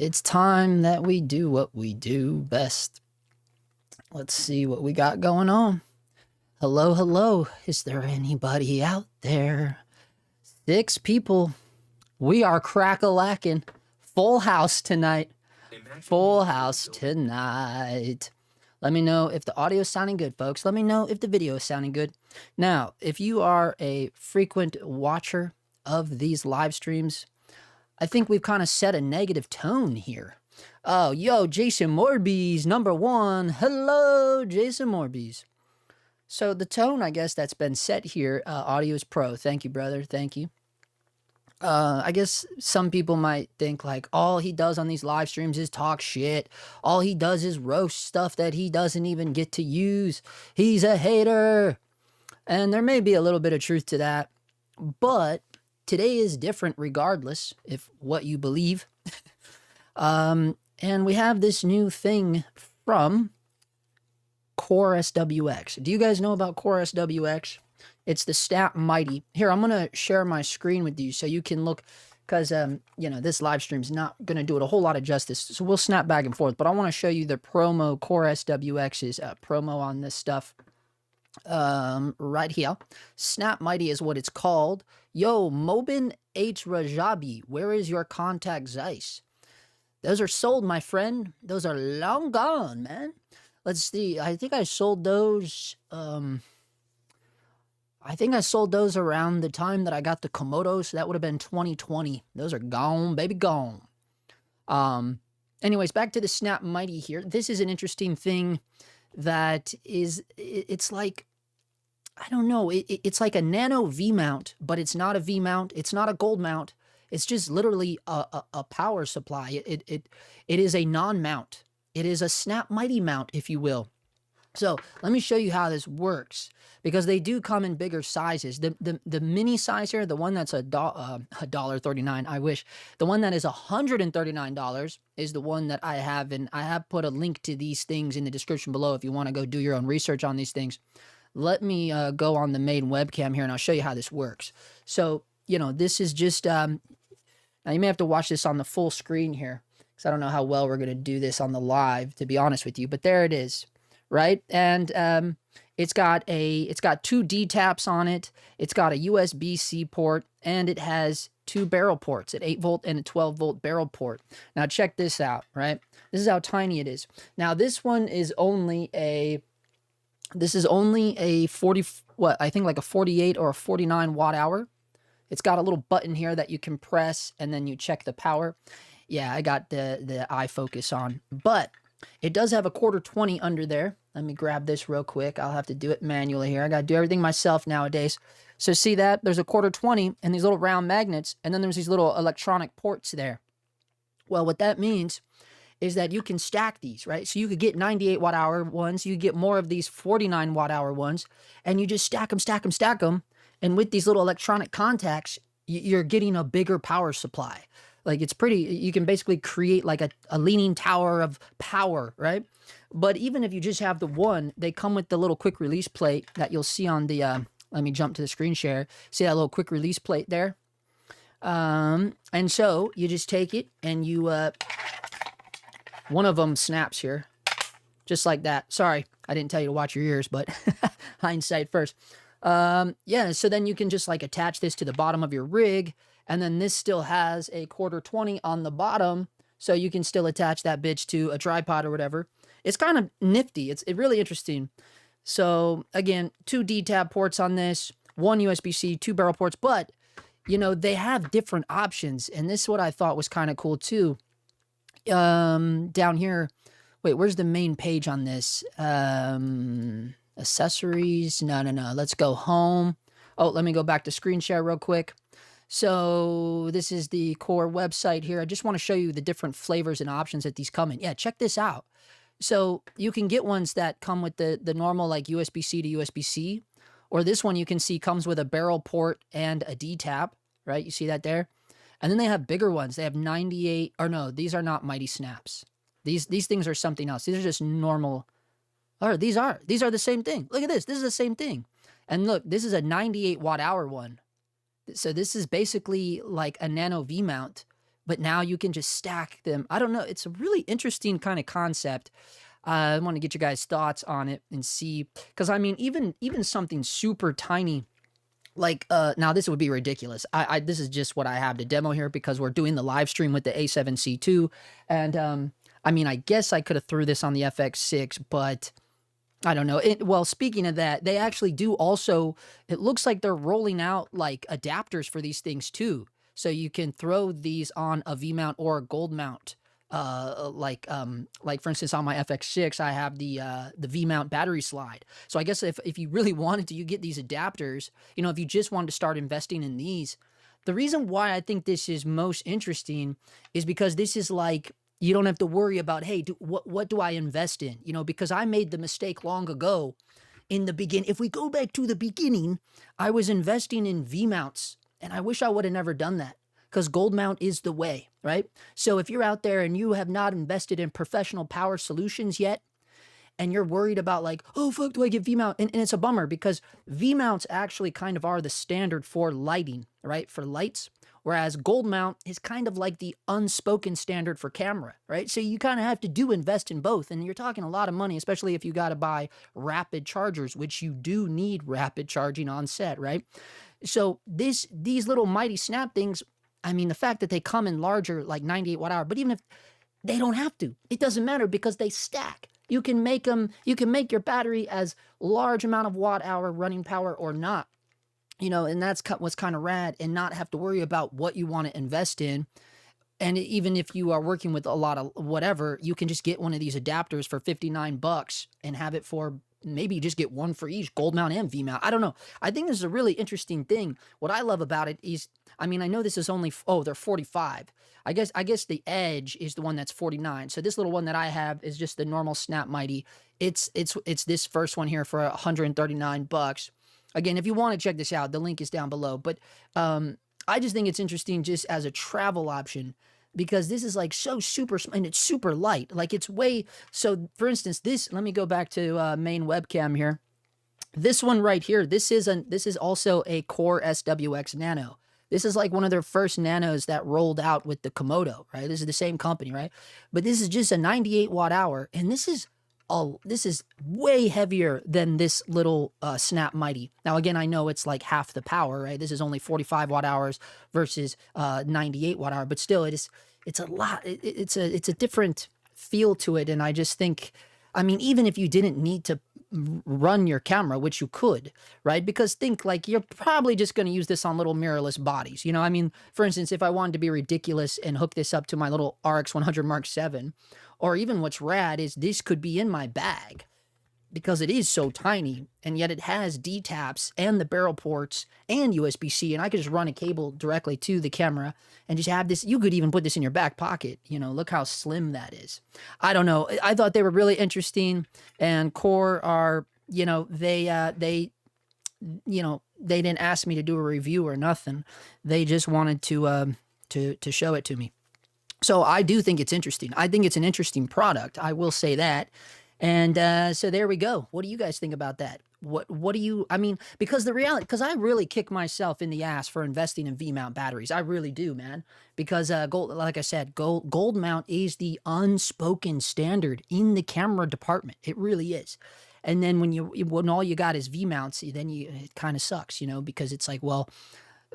It's time that we do what we do best. Let's see what we got going on. Hello, hello. Is there anybody out there? 6 people. We are crack-a-lacking. Full house tonight. Full house tonight. Let me know if the audio is sounding good, folks. Let me know if the video is sounding good. Now, if you are a frequent watcher of these live streams, I think we've kind of set a negative tone here. Oh, yo, Jason Morbies, #1. Hello, Jason Morbies. So the tone, I guess, that's been set here, audio is pro. Thank you, brother. Thank you. I guess some people might think like all he does on these live streams is talk shit. All he does is roast stuff that he doesn't even get to use. He's a hater. And there may be a little bit of truth to that. But today is different regardless if what you believe. And we have this new thing from Core SWX. Do you guys know about Core SWX? It's the Snap Mighty. Here, I'm going to share my screen with you so you can look, because, you know, this live stream is not going to do it a whole lot of justice. So we'll snap back and forth, but I want to show you the promo, Core SWX's promo on this stuff right here. Snap Mighty is what it's called. Yo, Mobin H. Rajabi, where is your contact Zeiss? Those are sold, my friend. Those are long gone, man. Let's see. I think I sold those, I think I sold those around the time that I got the Komodo, so that would have been 2020. Those are gone, baby, gone. Anyways, back to the Snap Mighty here. This is an interesting thing that is, it's like, I don't know, it's like a nano V-mount, but it's not a V-mount. It's not a gold mount. It's just literally a power supply. It is a non-mount. It is a Snap Mighty mount, if you will. So let me show you how this works, because they do come in bigger sizes. The mini size here, the one that's $1.39, I wish. The one that is $139 is the one that I have, and I have put a link to these things in the description below if you want to go do your own research on these things. Let me go on the main webcam here, and I'll show you how this works. So, you know, this is just, now you may have to watch this on the full screen here, because I don't know how well we're going to do this on the live, to be honest with you, but there it is. Right, and it's got 2 D taps on it. It's got a USB-C port, and it has 2 barrel ports, an 8-volt and a 12-volt barrel port. Now check this out, right? This is how tiny it is. Now this one is only a 40, what I think like a 48 or a 49 watt hour. It's got a little button here that you can press, and then you check the power. Yeah, I got the eye focus on, but it does have a 1/4-20 under there. Let me grab this real quick. I'll have to do it manually here. I got to do everything myself nowadays. So see that? There's a 1/4-20 and these little round magnets, and then there's these little electronic ports there. Well, what that means is that you can stack these, right? So you could get 98 watt hour ones. You get more of these 49 watt hour ones, and you just stack them, stack them, stack them. And with these little electronic contacts, you're getting a bigger power supply. Like, it's pretty, you can basically create like a leaning tower of power, right? But even if you just have the one, they come with the little quick release plate that you'll see on the, let me jump to the screen share. See that little quick release plate there? And so you just take it and you, one of them snaps here, just like that. Sorry, I didn't tell you to watch your ears, but hindsight first. Yeah, so then you can just like attach this to the bottom of your rig, and then this still has a 1/4-20 on the bottom, so you can still attach that bitch to a tripod or whatever. It's kind of nifty. It's really interesting. So again, 2 D-tab ports on this, 1 USB-C, 2 barrel ports, but you know, they have different options, and this is what I thought was kind of cool too. Down here, wait, where's the main page on this? Accessories, no, let's go home. Oh, let me go back to screen share real quick. So this is the Core website here. I just want to show you the different flavors and options that these come in. Yeah, check this out. So you can get ones that come with the normal like USB-C to USB-C, or this one you can see comes with a barrel port and a D-tap, right? You see that there? And then they have bigger ones. They have 98, or no, these are not Mighty Snaps. These things are something else. These are just normal. Or these are the same thing. Look at this. This is the same thing. And look, this is a 98 watt hour one. So this is basically like a nano V mount, but now you can just stack them. I don't know. It's a really interesting kind of concept. I want to get you guys' thoughts on it and see, because I mean, even something super tiny, like now this would be ridiculous. This is just what I have to demo here because we're doing the live stream with the A7C2, and I mean, I guess I could have threw this on the FX6, but I don't know. Well, speaking of that, they actually do also, it looks like they're rolling out like adapters for these things too. So you can throw these on a V mount or a gold mount. Like for instance, on my FX6, I have the V mount battery slide. So I guess if you really wanted to, you get these adapters, you know, if you just wanted to start investing in these. The reason why I think this is most interesting is because this is like, you don't have to worry about, hey, what do I invest in? You know, because I made the mistake long ago in the beginning. If we go back to the beginning, I was investing in V mounts, and I wish I would have never done that because gold mount is the way, right? So if you're out there and you have not invested in professional power solutions yet, and you're worried about like, oh, fuck, do I get V mount? And it's a bummer because V mounts actually kind of are the standard for lighting, right? For lights. Whereas gold mount is kind of like the unspoken standard for camera, right? So you kind of have to invest in both. And you're talking a lot of money, especially if you got to buy rapid chargers, which you do need rapid charging on set, right? So these little mighty snap things, I mean, the fact that they come in larger, like 98 watt hour, but even if they don't have to, it doesn't matter because they stack. You can make them, you can make your battery as large amount of watt hour running power or not. You know, and that's what's kind of rad, and not have to worry about what you want to invest in. And even if you are working with a lot of whatever, you can just get one of these adapters for 59 bucks and have it for maybe just get one for each gold mount and V mount. I don't know. I think this is a really interesting thing. What I love about it is, I mean, I know this is only, oh, they're 45. I guess the Edge is the one that's 49. So this little one that I have is just the normal Snap Mighty. It's this first one here for 139 bucks. Again, if you want to check this out, the link is down below. But I just think it's interesting just as a travel option because this is like so super, and it's super light. Like it's way, so for instance, this, let me go back to main webcam here. This one right here, this is also a Core SWX Nano. This is like one of their first nanos that rolled out with the Komodo, right? This is the same company, right? But this is just a 98 watt hour, and this is way heavier than this little Snap Mighty. Now, again, I know it's like half the power, right? This is only 45 watt hours versus 98 watt hour, but still, it's a lot. It's a different feel to it, and I just think, I mean, even if you didn't need to run your camera, which you could, right? Because think like you're probably just going to use this on little mirrorless bodies. You know, I mean, for instance, if I wanted to be ridiculous and hook this up to my little RX100 Mark 7, or even what's rad is this could be in my bag because it is so tiny, and yet it has D-taps and the barrel ports and USB-C, and I could just run a cable directly to the camera and just have this. You could even put this in your back pocket. You know, look how slim that is. I don't know. I thought they were really interesting, and Core are, you know, they didn't ask me to do a review or nothing. They just wanted to show it to me. So I do think it's interesting. I think it's an interesting product. I will say that. And so there we go. What do you guys think about that? What do you, I mean, because the reality, because I really kick myself in the ass for investing in V-mount batteries. I really do, man. Because gold, like I said, gold mount is the unspoken standard in the camera department. It really is. And then when all you got is V-mounts, then it kind of sucks, you know, because it's like, well,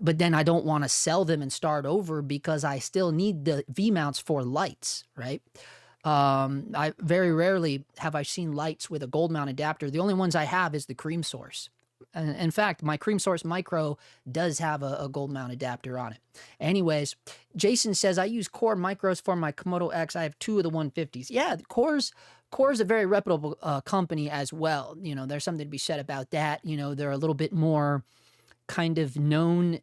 but then I don't want to sell them and start over because I still need the V-mounts for lights, right? I very rarely have I seen lights with a gold mount adapter. The only ones I have is the Cream Source. In fact, my Cream Source Micro does have a gold mount adapter on it. Anyways, Jason says, I use Core micros for my Komodo X. I have 2 of the 150s. Yeah, Core's a very reputable company as well. You know, there's something to be said about that. You know, they're a little bit more kind of known,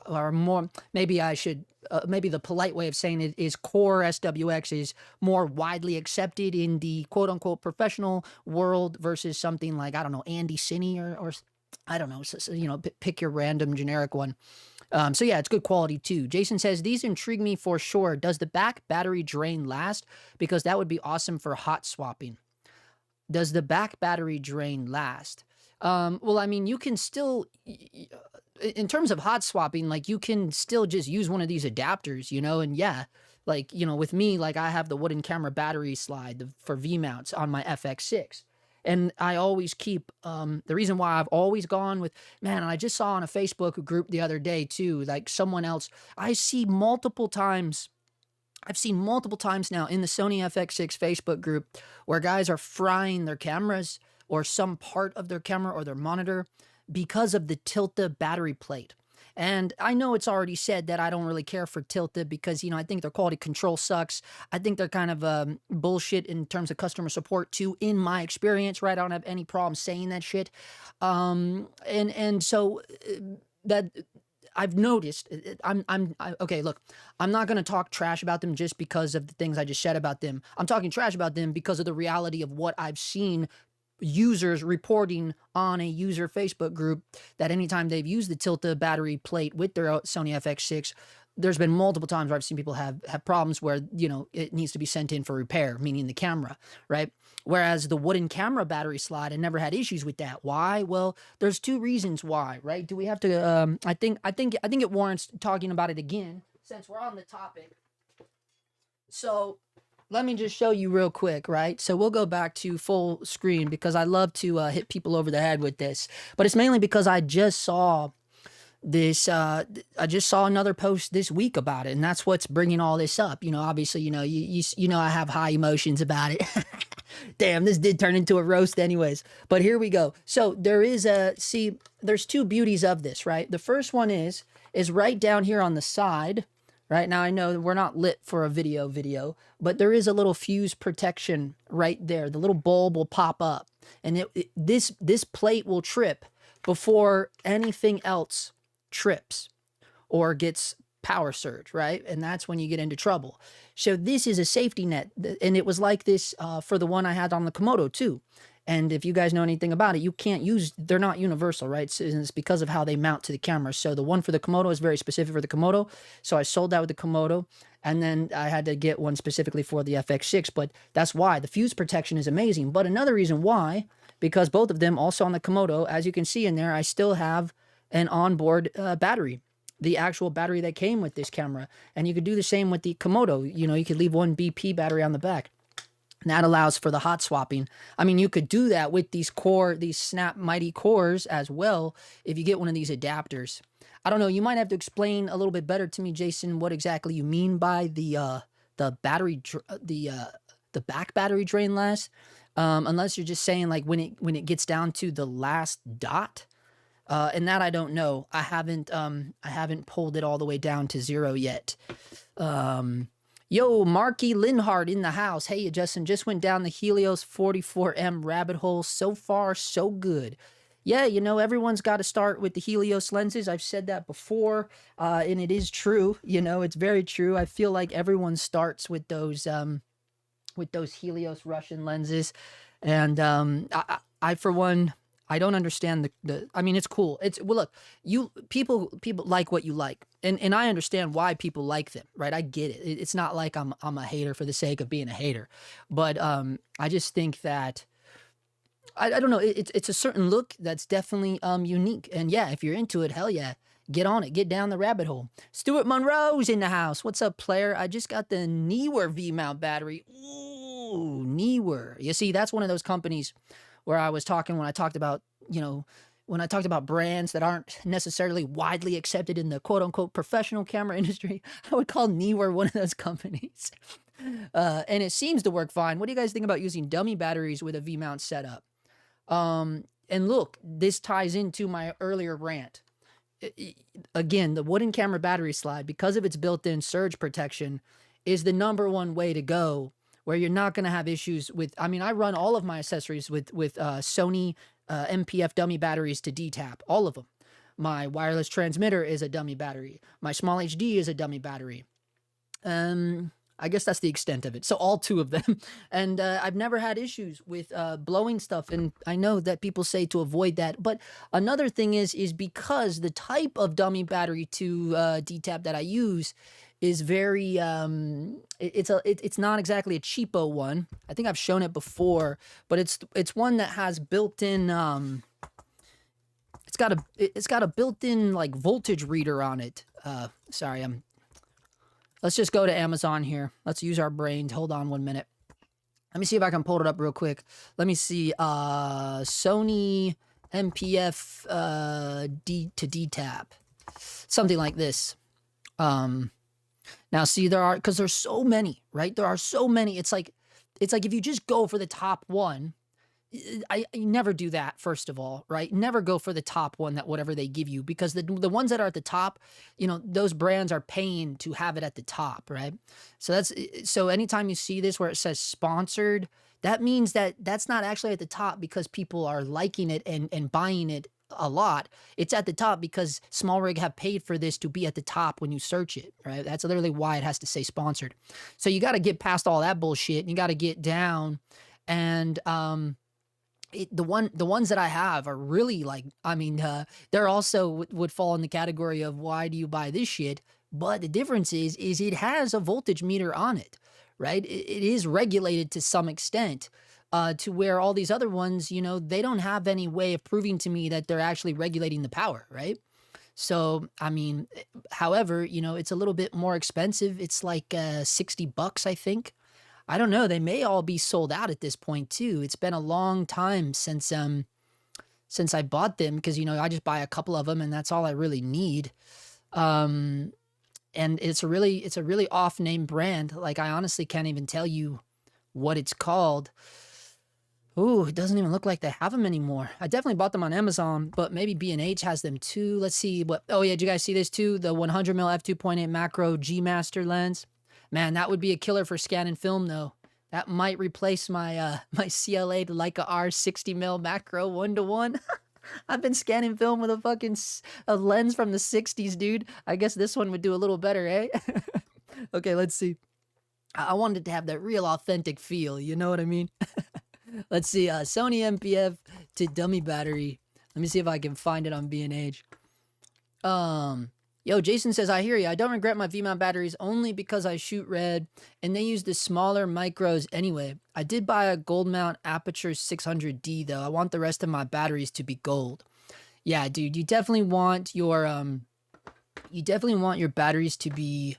or more, maybe I should, maybe the polite way of saying it is Core SWX is more widely accepted in the quote unquote professional world versus something like, I don't know, Andy Cine or I don't know, so, you know, pick your random generic one. So yeah, it's good quality too. Jason says, these intrigue me for sure. Does the back battery drain last? Because that would be awesome for hot swapping. Does the back battery drain last? Well, I mean, you can still, in terms of hot swapping, like you can still just use one of these adapters, you know, and yeah, like, you know, with me, like I have the wooden camera battery slide for V mounts on my FX6. And I always keep, the reason why I've always gone with, man, and I just saw on a Facebook group the other day too, like someone else, I've seen multiple times now in the Sony FX6 Facebook group where guys are frying their cameras or some part of their camera or their monitor because of the Tilta battery plate. And I know it's already said that I don't really care for Tilta because, you know, I think their quality control sucks. I think they're kind of bullshit in terms of customer support too, in my experience, right? I don't have any problem saying that shit. So that I've noticed, okay, look, I'm not going to talk trash about them just because of the things I just said about them. I'm talking trash about them because of the reality of what I've seen users reporting on a user Facebook group that anytime they've used the Tilta battery plate with their Sony FX6, there's been multiple times where I've seen people have problems where, you know, it needs to be sent in for repair, meaning the camera, right? Whereas the wooden camera battery slide, I never had issues with that. Why? Well, there's two reasons why, right? Do we have to, I think it warrants talking about it again since we're on the topic. So let me just show you real quick, right? So we'll go back to full screen because I love to hit people over the head with this, but it's mainly because I just saw this, I just saw another post this week about it, and that's what's bringing all this up. You know, obviously, you know, you know, I have high emotions about it. Damn, this did turn into a roast anyways, but here we go. So there is there's two beauties of this, right? The first one is right down here on the side. Right now, I know we're not lit for a video, but there is a little fuse protection right there. The little bulb will pop up, and this plate will trip before anything else trips or gets power surge, right? And that's when you get into trouble. So this is a safety net, and it was like this for the one I had on the Komodo too. And if you guys know anything about it, you can't use, they're not universal, right? So it's because of how they mount to the camera. So the one for the Komodo is very specific for the Komodo. So I sold that with the Komodo, and then I had to get one specifically for the FX6, but that's why. The fuse protection is amazing. But another reason why, because both of them, also on the Komodo, as you can see in there, I still have an onboard battery, the actual battery that came with this camera. And you could do the same with the Komodo. You know, you could leave one BP battery on the back. And that allows for the hot swapping. I mean, you could do that with these Snap Mighty cores as well if you get one of these adapters. I don't know. You might have to explain a little bit better to me, Jason, what exactly you mean by the battery, the back battery drain last. Unless you're just saying like when it gets down to the last dot. And that I don't know. I haven't pulled it all the way down to 0 yet. Yo, Marky Linhart in the house. Hey, Justin, just went down the Helios 44M rabbit hole. So far, so good. Yeah, you know, everyone's got to start with the Helios lenses. I've said that before, and it is true. You know, it's very true. I feel like everyone starts with those Helios Russian lenses. And I for one, I don't understand I mean, it's cool. Well, look, people like what you like. And I understand why people like them, right? I get it. It's not like I'm a hater for the sake of being a hater. But I just think that, I don't know, it's a certain look that's definitely unique. And yeah, if you're into it, hell yeah, get on it. Get down the rabbit hole. Stuart Monroe's in the house. What's up, player? I just got the Neewer V-mount battery. Ooh, Neewer. You see, that's one of those companies where I was talking when I talked about, you know, when I talked about brands that aren't necessarily widely accepted in the quote-unquote professional camera industry. I would call Neewer one of those companies. And it seems to work fine. What do you guys think about using dummy batteries with a V-mount setup? And look, this ties into my earlier rant. Again, the wooden camera battery slide, because of its built-in surge protection, is the #1 way to go, where you're not going to have issues with, I mean, I run all of my accessories with Sony MPF dummy batteries to DTAP, all of them. My wireless transmitter is a dummy battery. My small HD is a dummy battery. I guess that's the extent of it. So all 2 of them. And I've never had issues with blowing stuff. And I know that people say to avoid that. But another thing is because the type of dummy battery to DTAP that I use is very, it's not exactly a cheapo one. I think I've shown it before, but it's one that has built-in, it's got a built-in like voltage reader on it. Sorry, let's just go to Amazon here. Let's use our brains. Hold on 1 minute. Let me see if I can pull it up real quick. Let me see. Sony MPF D to DTAP. Something like this. Now see, because there's so many, right? There are so many. It's like if you just go for the top one, I never do that, first of all, right? Never go for the top one, that whatever they give you, because the ones that are at the top, you know, those brands are paying to have it at the top, right? So anytime you see this where it says sponsored, that means that's not actually at the top because people are liking it and buying it a lot. It's at the top because Small Rig have paid for this to be at the top when you search it, right? That's literally why it has to say sponsored. So you got to get past all that bullshit and you got to get down and, the ones that I have are really like, I mean, they're also would fall in the category of why do you buy this shit? But the difference is it has a voltage meter on it, right? It is regulated to some extent, to where all these other ones, you know, they don't have any way of proving to me that they're actually regulating the power, right? So, I mean, however, you know, it's a little bit more expensive. It's like $60, I think. I don't know. They may all be sold out at this point too. It's been a long time since I bought them because, you know, I just buy a couple of them and that's all I really need. And it's a really off-name brand. Like I honestly can't even tell you what it's called. Ooh, it doesn't even look like they have them anymore. I definitely bought them on Amazon, but maybe B&H has them too. Let's see what. Oh yeah, did you guys see this too? The 100mm f2.8 macro G Master lens. Man, that would be a killer for scanning film, though. That might replace my my CLA to Leica R 60mm macro 1:1. I've been scanning film with a lens from the 60s, dude. I guess this one would do a little better, eh? Okay, let's see. I wanted to have that real authentic feel, you know what I mean? Let's see, Sony MPF to dummy battery. Let me see if I can find it on B&H. Yo, Jason says, I hear you. I don't regret my V-mount batteries only because I shoot red and they use the smaller micros anyway. I did buy a gold mount Aperture 600D though. I want the rest of my batteries to be gold. Yeah, dude, you definitely want your batteries to be,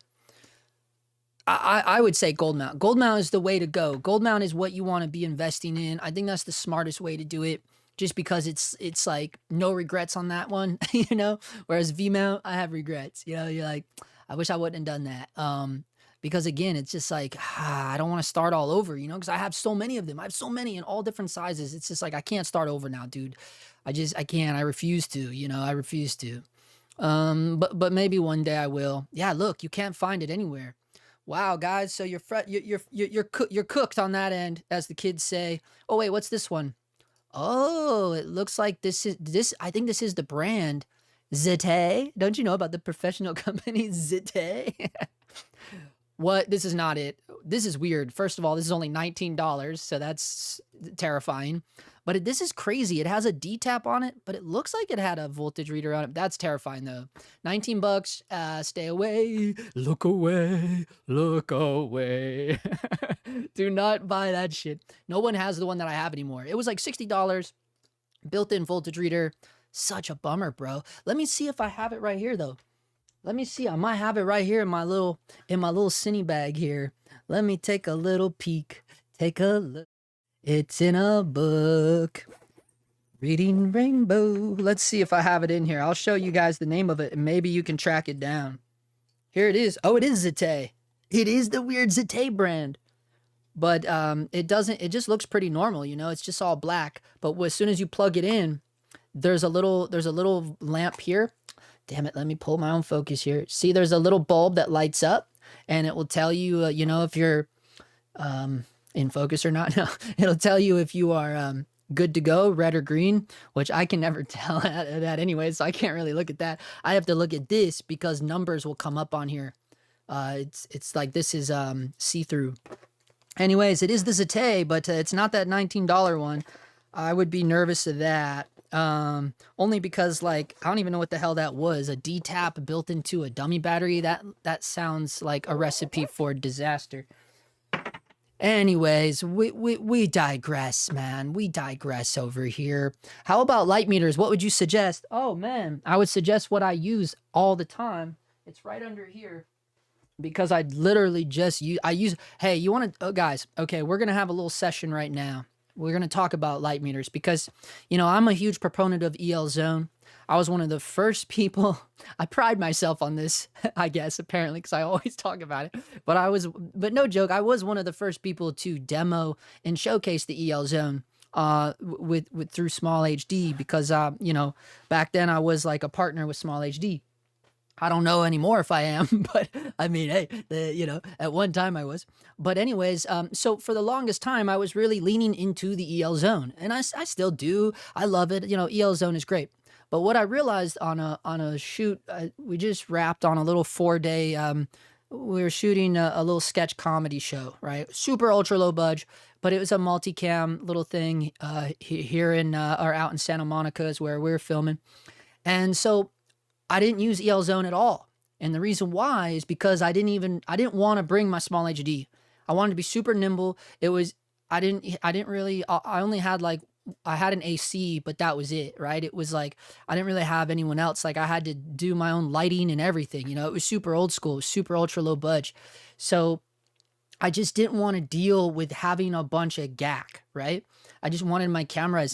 I would say gold mount. Gold mount is the way to go. Gold mount is what you want to be investing in. I think that's the smartest way to do it. Just because it's like no regrets on that one, you know? Whereas V-mount, I have regrets. You know, you're like, I wish I wouldn't have done that. Because again, it's just like, I don't want to start all over, you know? Because I have so many of them. I have so many in all different sizes. It's just like, I can't start over now, dude. I can't. I refuse to, you know? I refuse to. But maybe one day I will. Yeah, look, you can't find it anywhere. Wow, guys. So you're cooked on that end, as the kids say. Oh, wait, what's this one? Oh, it looks like I think this is the brand Zete. Don't you know about the professional company Zete? What? This is not it. This is weird. First of all, this is only $19, so that's terrifying. But this is crazy. It has a D-tap on it, but it looks like it had a voltage reader on it. That's terrifying though. $19. Stay away. Look away. Look away. Do not buy that shit. No one has the one that I have anymore. It was like $60. Built-in voltage reader. Such a bummer, bro. Let me see if I have it right here though. Let me see. I might have it right here in my little cine bag here. Let me take a little peek. Take a look. It's in a book. Reading Rainbow. Let's see if I have it in here. I'll show you guys the name of it and maybe you can track it down. Here it is. Oh, it is Zete. It is the weird Zete brand. But it just looks pretty normal, you know? It's just all black. But as soon as you plug it in, there's a little lamp here. Damn it, let me pull my own focus here. See, there's a little bulb that lights up and it will tell you, you know, if you're in focus or not. No, it'll tell you if you are good to go, red or green, which I can never tell that anyway, so I can't really look at that. I have to look at this because numbers will come up on here. It's like this is see-through. Anyways, it is the Zete, but it's not that $19 one. I would be nervous of that. Only because like I don't even know what the hell that was. A D-tap built into a dummy battery. That sounds like a recipe for disaster. Anyways, we digress, man. We digress over here. How about light meters? What would you suggest? Oh man, I would suggest what I use all the time. It's right under here because I literally just use. Hey, you want to, oh, guys? Okay, we're gonna have a little session right now. We're gonna talk about light meters because, I'm a huge proponent of EL Zone. I was one of the first people. I pride myself on this, I guess, apparently, because I always talk about it. But no joke, I was one of the first people to demo and showcase the EL Zone with through Small HD because back then I was like a partner with Small HD. I don't know anymore if I am, but I mean, hey, at one time I was. But anyways, so for the longest time, I was really leaning into the EL Zone, and I still do. I love it. EL Zone is great. But what I realized on a shoot, we just wrapped on a little 4-day. We were shooting a little sketch comedy show, right? Super ultra low budge, but it was a multicam little thing here in or out in Santa Monica is where we were filming, and so I didn't use EL Zone at all. And the reason why is because I didn't want to bring my small HD. I wanted to be super nimble. I didn't really, I only had I had an AC, but that was it, right? It was like, I didn't really have anyone else. Like I had to do my own lighting and everything, it was super old school, it was super ultra low budge. So I just didn't want to deal with having a bunch of gack, right? I just wanted my camera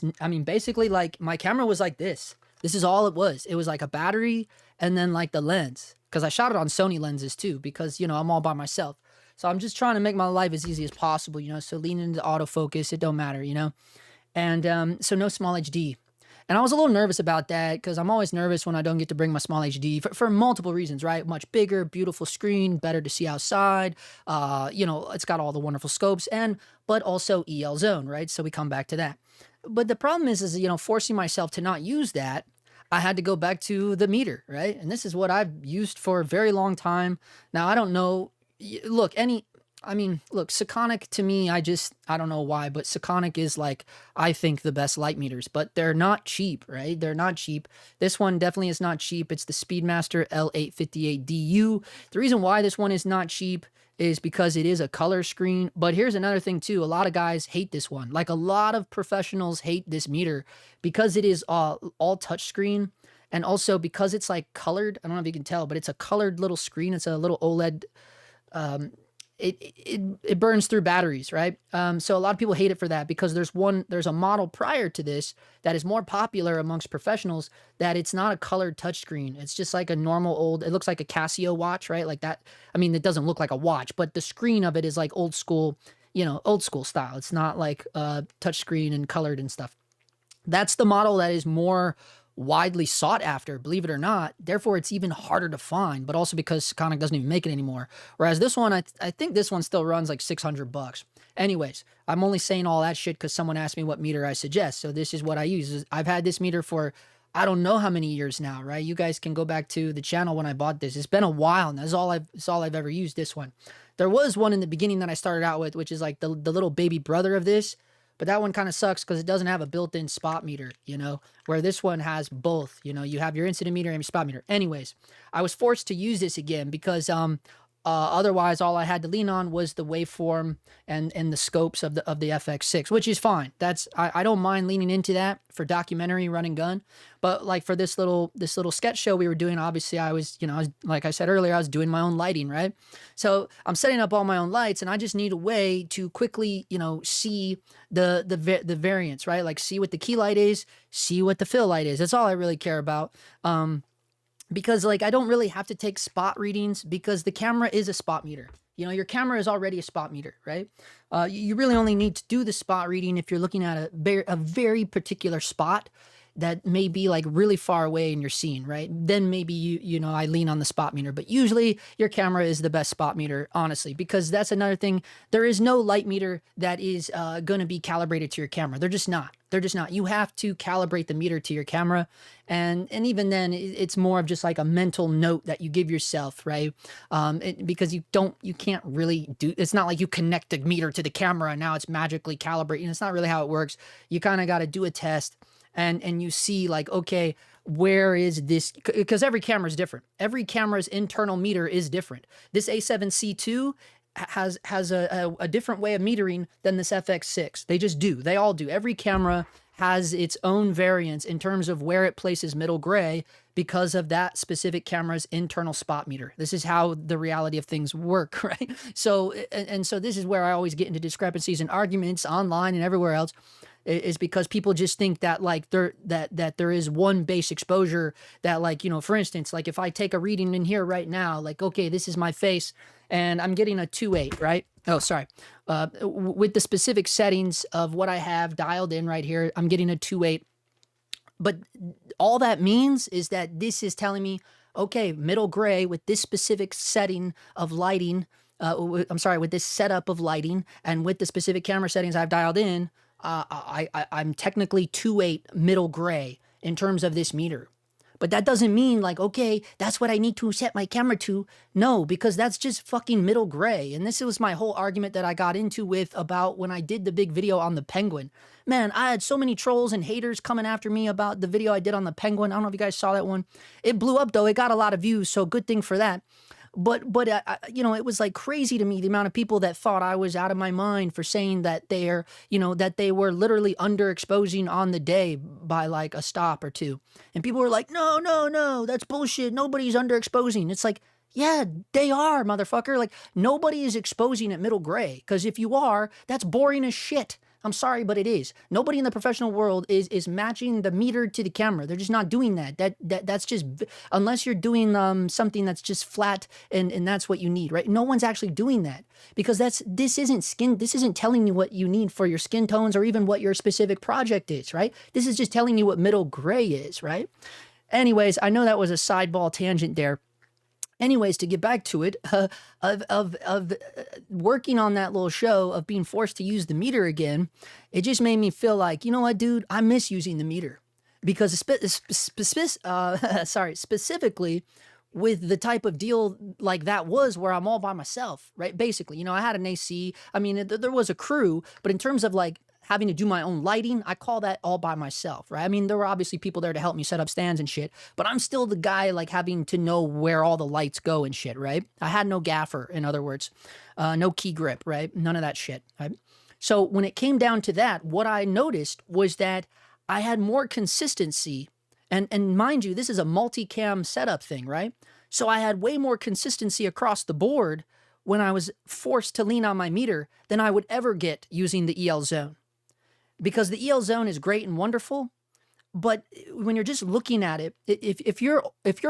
basically like my camera was like this. This is all it was. It was like a battery and then like the lens. Because I shot it on Sony lenses too, because, I'm all by myself. So I'm just trying to make my life as easy as possible, so leaning into autofocus, it don't matter, And so no small HD. And I was a little nervous about that because I'm always nervous when I don't get to bring my small HD for multiple reasons, right? Much bigger, beautiful screen, better to see outside. It's got all the wonderful scopes but also EL Zone, right? So we come back to that. But the problem is, forcing myself to not use that, I had to go back to the meter, right? And this is what I've used for a very long time. Now, I don't know. Look, Sekonic to me, I don't know why, but Sekonic is I think the best light meters, but they're not cheap, right? They're not cheap. This one definitely is not cheap. It's the Speedmaster L858DU. The reason why this one is not cheap is because it is a color screen. But here's another thing too. A lot of guys hate this one. Like a lot of professionals hate this meter because it is all touchscreen. And also because it's colored. I don't know if you can tell, but it's a colored little screen. It's a little OLED. It burns through batteries, right? So a lot of people hate it for that because there's a model prior to this that is more popular amongst professionals that it's not a colored touchscreen. It's just like a normal it looks like a Casio watch, right? Like that. It doesn't look like a watch, but the screen of it is like old school style. It's not like touchscreen and colored and stuff. That's the model that is more widely sought after, believe it or not. Therefore, it's even harder to find, but also because Sekonic doesn't even make it anymore. Whereas this one, I think this one still runs like $600. Anyways, I'm only saying all that shit because someone asked me what meter I suggest. So this is what I use. I've had this meter for I don't know how many years now, right? You guys can go back to the channel when I bought this. It's been a while, and that's all I've ever used, this one. There was one in the beginning that I started out with, which is like the little baby brother of this. But that one kind of sucks because it doesn't have a built-in spot meter, where this one has both. You have your incident meter and your spot meter. Anyways, I was forced to use this again because otherwise all I had to lean on was the waveform and the scopes of the FX6, which is fine. I don't mind leaning into that for documentary run and gun. But like for this little sketch show we were doing, obviously I was like I said earlier, I was doing my own lighting, right? So I'm setting up all my own lights, and I just need a way to quickly see the variance, right? Like see what the key light is, see what the fill light is. That's all I really care about. Because I don't really have to take spot readings because the camera is a spot meter. Your camera is already a spot meter, right? You really only need to do the spot reading if you're looking at a very particular spot that may be really far away in your scene, right? Then maybe I lean on the spot meter, but usually your camera is the best spot meter, honestly, because that's another thing. There is no light meter that is going to be calibrated to your camera. They're just not. You have to calibrate the meter to your camera. And even then it's more of just like a mental note that you give yourself, right? Because you can't really it's not like you connect the meter to the camera and now it's magically calibrating. It's not really how it works. You kind of got to do a test. And you see okay, where is this? Because every camera is different. Every camera's internal meter is different. This A7C2, has a different way of metering than this FX6. They just do. They all do. Every camera has its own variance in terms of where it places middle gray because of that specific camera's internal spot meter. This is how the reality of things work, right? So, and so this is where I always get into discrepancies and arguments online and everywhere else, is because people just think that like that there is one base exposure that, like, you know, for instance, like if I take a reading in here right now, like, okay, this is my face and I'm getting a 2.8, right? Oh, sorry. With the specific settings of what I have dialed in right here, I'm getting a 2.8. But all that means is that this is telling me, okay, middle gray with this specific setting of lighting, I'm sorry, with this setup of lighting and with the specific camera settings I've dialed in, I'm technically 2.8 middle gray in terms of this meter. But that doesn't mean like, okay, that's what I need to set my camera to. No, because that's just fucking middle gray. And this was my whole argument that I got into with about when I did the big video on the penguin. Man, I had so many trolls and haters coming after me about the video I did on the penguin. I don't know if you guys saw that one. It blew up though. It got a lot of views, so good thing for that. But you know, it was like crazy to me, the amount of people that thought I was out of my mind for saying that they're, you know, that they were literally underexposing on the day by like a stop or two. And people were like, no, no, no, that's bullshit. Nobody's underexposing. It's like, yeah, they are, motherfucker. Like, nobody is exposing at middle gray. Because if you are, that's boring as shit. I'm sorry, but it is. Nobody in the professional world is matching the meter to the camera. They're just not doing that. That's just, unless you're doing something that's just flat and that's what you need, right? No one's actually doing that, because this isn't telling you what you need for your skin tones or even what your specific project is, right? This is just telling you what middle gray is, right? Anyways, I know that was a sideball tangent there. Anyways, to get back to it, of working on that little show of being forced to use the meter again, it just made me feel like, you know what, dude, I miss using the meter, because specifically with the type of deal like that was where I'm all by myself, right? Basically, you know, I had an AC. I mean, there was a crew, but in terms of like having to do my own lighting, I call that all by myself, right? I mean, there were obviously people there to help me set up stands and shit, but I'm still the guy like having to know where all the lights go and shit, right? I had no gaffer, in other words, no key grip, right? None of that shit, right? So when it came down to that, what I noticed was that I had more consistency, and mind you, this is a multicam setup thing, right? So I had way more consistency across the board when I was forced to lean on my meter than I would ever get using the EL zone. Because the EL zone is great and wonderful, but when you're just looking at it, if you're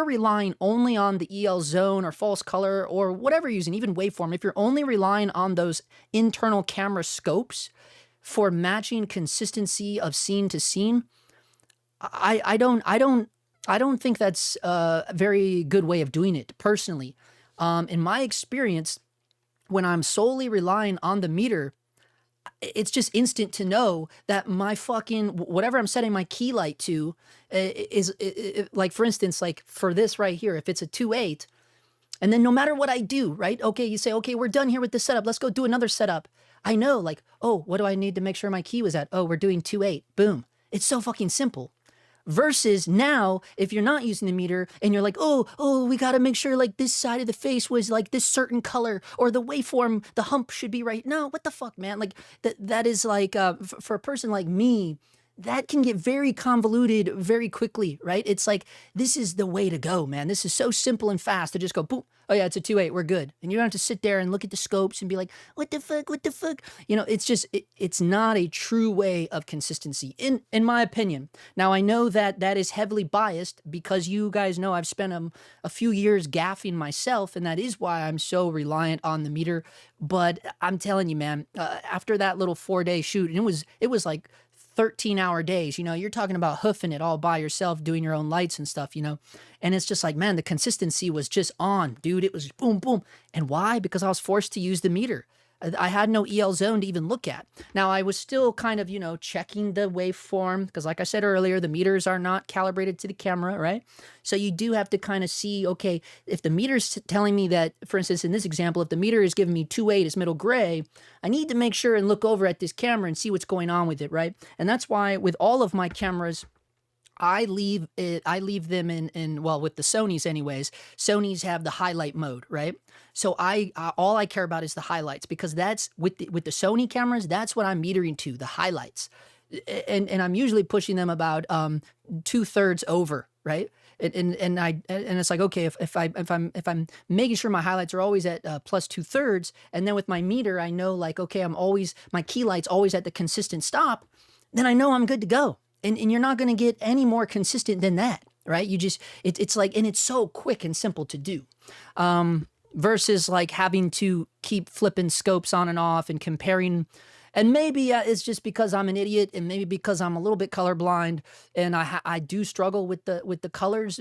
relying only on the EL zone or false color or whatever you're using, even waveform, if you're only relying on those internal camera scopes for matching consistency of scene to scene, I don't think that's a very good way of doing it personally. In my experience, when I'm solely relying on the meter, it's just instant to know that my fucking, whatever I'm setting my key light to is like, for instance, like for this right here, if it's a 2.8, and then no matter what I do, right? Okay, you say, okay, we're done here with this setup. Let's go do another setup. I know, like, oh, what do I need to make sure my key was at? Oh, we're doing 2.8. Boom. It's so fucking simple. Versus now, if you're not using the meter and you're like, oh, we got to make sure like this side of the face was like this certain color, or the waveform, the hump should be right. No, what the fuck, man? Like that is like, for a person like me, that can get very convoluted very quickly, right? It's like, this is the way to go, man. This is so simple and fast to just go, boom. Oh yeah, it's a 2.8, we're good. And you don't have to sit there and look at the scopes and be like, what the fuck? You know, it's just, it's not a true way of consistency, in my opinion. Now, I know that that is heavily biased because you guys know I've spent a few years gaffing myself, and that is why I'm so reliant on the meter. But I'm telling you, man, after that little 4-day shoot, and it was like 13-hour days, you know, you're talking about hoofing it all by yourself, doing your own lights and stuff, you know, and it's just like, man, the consistency was just on, dude. It was boom, boom. And why? Because I was forced to use the meter. I had no EL zone to even look at. Now, I was still kind of, you know, checking the waveform because, like I said earlier, the meters are not calibrated to the camera, right? So you do have to kind of see, okay, if the meter's telling me that, for instance, in this example, if the meter is giving me 2.8 as middle gray, I need to make sure and look over at this camera and see what's going on with it, right? And that's why with all of my cameras, I leave them in well, with the Sonys anyways. Sonys have the highlight mode, right? So all I care about is the highlights, because that's with the Sony cameras, that's what I'm metering to, the highlights. And I'm usually pushing them about 2/3 over, right? And it's like, okay, if I'm making sure my highlights are always at plus 2/3, and then with my meter I know, like, okay, my key light's always at the consistent stop, then I know I'm good to go. And you're not going to get any more consistent than that, right? It's like, and it's so quick and simple to do. Versus like having to keep flipping scopes on and off and comparing. And maybe it's just because I'm an idiot, and maybe because I'm a little bit colorblind, and I do struggle with the colors,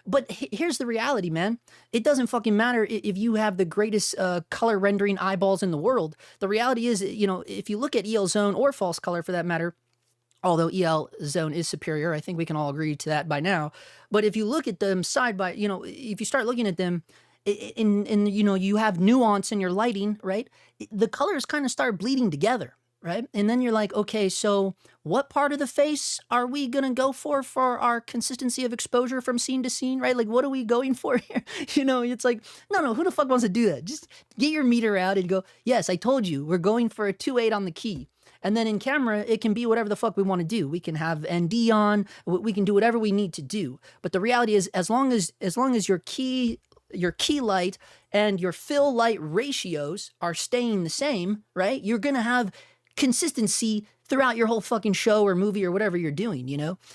but here's the reality, man. It doesn't fucking matter if you have the greatest color rendering eyeballs in the world. The reality is, if you look at EL Zone or false color for that matter, although EL Zone is superior, I think we can all agree to that by now. But if you look at them side by, if you start looking at them, you have nuance in your lighting, right? The colors kind of start bleeding together, right? And then you're like, okay, so what part of the face are we gonna go for our consistency of exposure from scene to scene, right? Like, what are we going for here? It's like, no, who the fuck wants to do that? Just get your meter out and go, yes, I told you, we're going for a 2.8 on the key. And then in camera, it can be whatever the fuck we want to do. We can have ND on, we can do whatever we need to do. But the reality is, as long as your key light and your fill light ratios are staying the same, right? You're going to have consistency throughout your whole fucking show or movie or whatever you're doing,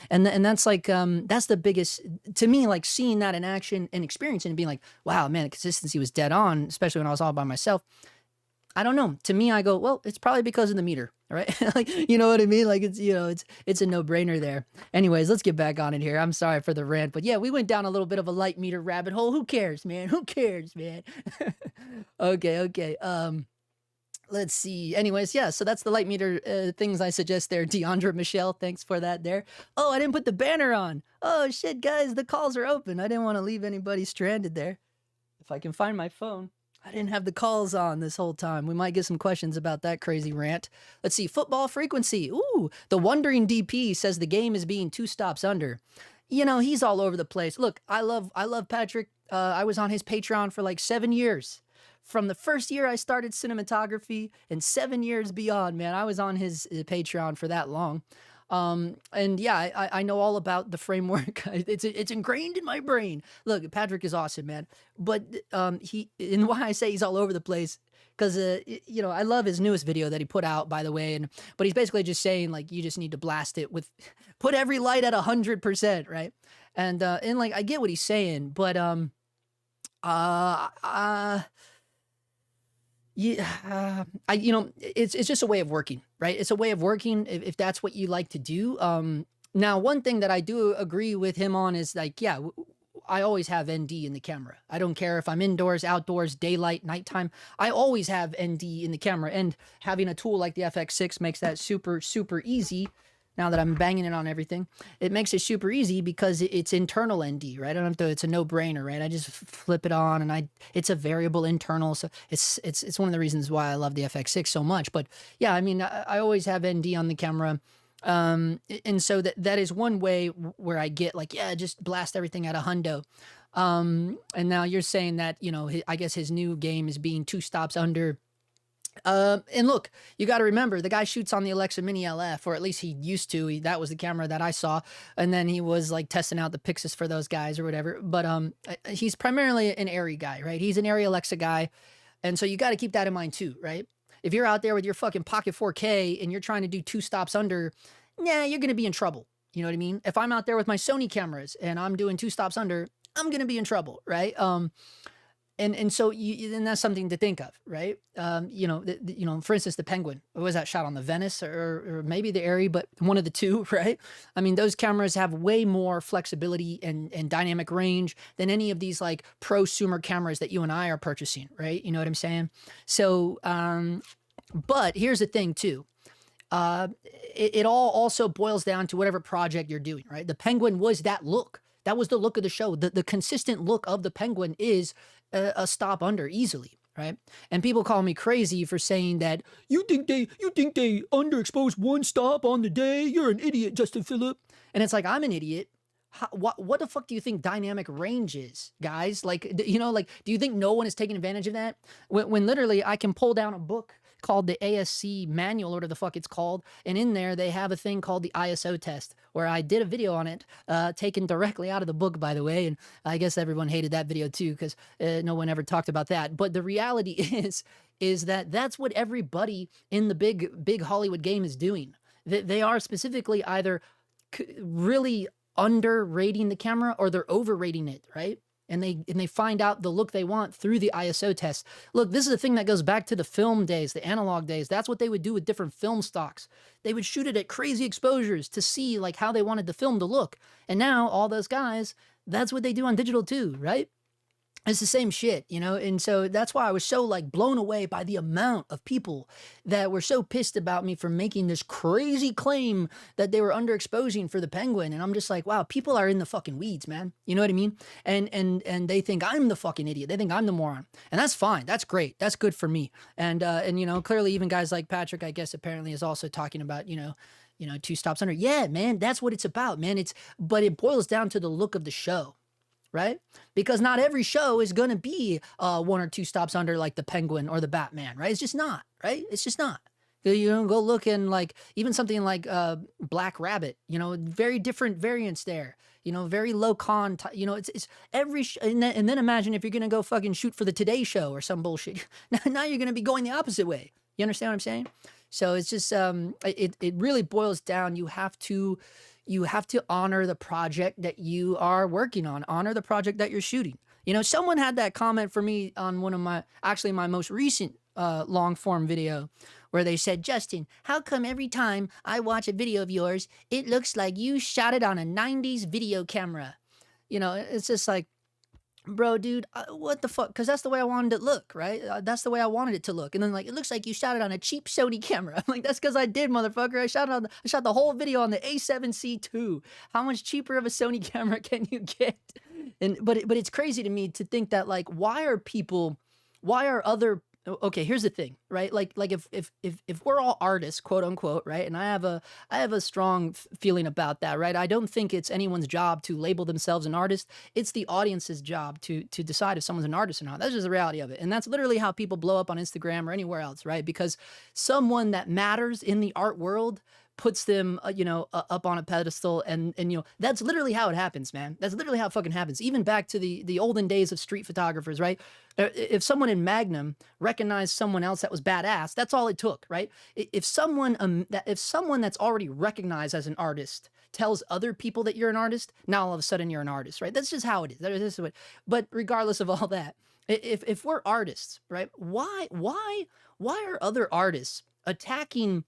And that's like, that's the biggest, to me, like seeing that in action and experiencing and being like, wow, man, the consistency was dead on, especially when I was all by myself. I don't know. To me, I go, well, it's probably because of the meter, right? Like, you know what I mean? Like, it's a no-brainer there. Anyways, let's get back on it here. I'm sorry for the rant, but yeah, we went down a little bit of a light meter rabbit hole. Who cares, man? Who cares, man? Okay. Let's see. Anyways, yeah, so that's the light meter things I suggest there. Deandra Michelle, thanks for that there. Oh, I didn't put the banner on. Oh, shit, guys, the calls are open. I didn't want to leave anybody stranded there. If I can find my phone. I didn't have the calls on this whole time. We might get some questions about that crazy rant. Let's see. Football frequency. Ooh, the Wondering DP says the game is being 2 stops under. He's all over the place. Look, I love Patrick. I was on his Patreon for like 7 years. From the first year I started cinematography and 7 years beyond, man, I was on his Patreon for that long. And yeah, I know all about the framework. It's ingrained in my brain. Look, Patrick is awesome, man. But and why I say he's all over the place, because I love his newest video that he put out, by the way. But he's basically just saying, like, you just need to blast it put every light at 100%, right? And like, I get what he's saying, but yeah, it's just a way of working, right? It's a way of working if that's what you like to do. Now, one thing that I do agree with him on is, like, yeah, I always have ND in the camera. I don't care if I'm indoors, outdoors, daylight, nighttime. I always have ND in the camera, and having a tool like the FX6 makes that super, super easy. Now that I'm banging it on everything, it makes it super easy because it's internal ND, right? I don't have to, it's a no-brainer, right? I just flip it on, and it's a variable internal. So it's one of the reasons why I love the FX6 so much. But yeah, I mean, I always have ND on the camera. And so that is one way where I get, like, yeah, just blast everything at a hundo. And now you're saying that, I guess his new game is being 2 stops under. And look, you got to remember, the guy shoots on the Alexa Mini LF, or at least he used to. That was the camera that I saw, and then he was like testing out the Pixis for those guys or whatever. But he's primarily an Arri guy, right? He's an Arri Alexa guy, and so you got to keep that in mind too, right? If you're out there with your fucking Pocket 4K and you're trying to do 2 stops under, you're gonna be in trouble. You know what I mean? If I'm out there with my Sony cameras and I'm doing 2 stops under, I'm gonna be in trouble, right? And so then that's something to think of, right? For instance, the Penguin, what was that shot on, the Venice or maybe the Arri, but one of the two, right? I mean, those cameras have way more flexibility and dynamic range than any of these like prosumer cameras that you and I are purchasing, right? You know what I'm saying? So, but here's the thing too. It all also boils down to whatever project you're doing, right? The Penguin was that look. That was the look of the show. The consistent look of the Penguin is a stop under easily. right? And people call me crazy for saying that you think they underexpose one stop on the day. You're an idiot, Justin Phillip. And it's like, I'm an idiot. What the fuck do you think dynamic range is, guys? Like, you know, like, do you think no one is taking advantage of that? When literally I can pull down a book called the ASC manual, or whatever the fuck it's called, and in there they have a thing called the ISO test, where I did a video on it, taken directly out of the book, by the way, and I guess everyone hated that video too, because no one ever talked about that. But the reality is that that's what everybody in the big Hollywood game is doing. They are specifically either really underrating the camera or they're overrating it, right? And they find out the look they want through the ISO test. Look, this is a thing that goes back to the film days, the analog days. That's what they would do with different film stocks. They would shoot it at crazy exposures to see like how they wanted the film to look. And now all those guys, that's what they do on digital too, right? It's the same shit, you know? And so that's why I was so like blown away by the amount of people that were so pissed about me for making this crazy claim that they were underexposing for the Penguin. And I'm just like, wow, people are in the fucking weeds, man. You know what I mean? And they think I'm the fucking idiot. They think I'm the moron. And that's fine. That's great. That's good for me. And you know, clearly even guys like Patrick, I guess, apparently is also talking about, you know, 2 stops under. Yeah, man, that's what it's about, man. But it boils down to the look of the show. Right? Because not every show is going to be 1 or 2 stops under like the Penguin or the Batman, right? It's just not, right? It's just not. You know, go look in like even something like Black Rabbit, you know, very different variants there, you know, very low con, you know, it's every, and then imagine if you're going to go fucking shoot for the Today Show or some bullshit. Now you're going to be going the opposite way. You understand what I'm saying? So it's just, it really boils down. You have to honor the project that you are working on, honor the project that you're shooting. You know, someone had that comment for me on one of my most recent long form video where they said, Justin, how come every time I watch a video of yours, it looks like you shot it on a 90s video camera? You know, it's just like, bro, dude, what the fuck? Because that's the way I wanted it to look, right? That's the way I wanted it to look. And then like, it looks like you shot it on a cheap Sony camera. I'm like, that's because I did, motherfucker. I shot the whole video on the A7C II. How much cheaper of a Sony camera can you get? But it's crazy to me to think that like, why are other okay, here's the thing, right? Like if we're all artists, quote unquote, right? And I have a strong feeling about that, right? I don't think it's anyone's job to label themselves an artist. It's the audience's job to decide if someone's an artist or not. That's just the reality of it. And that's literally how people blow up on Instagram or anywhere else, right? Because someone that matters in the art world puts them, up on a pedestal, and that's literally how it happens, man. That's literally how it fucking happens. Even back to the olden days of street photographers, right? If someone in Magnum recognized someone else that was badass, that's all it took, right? If someone that's already recognized as an artist tells other people that you're an artist, now all of a sudden you're an artist, right? That's just how it is. That is what. But regardless of all that, if we're artists, right? Why are other artists attacking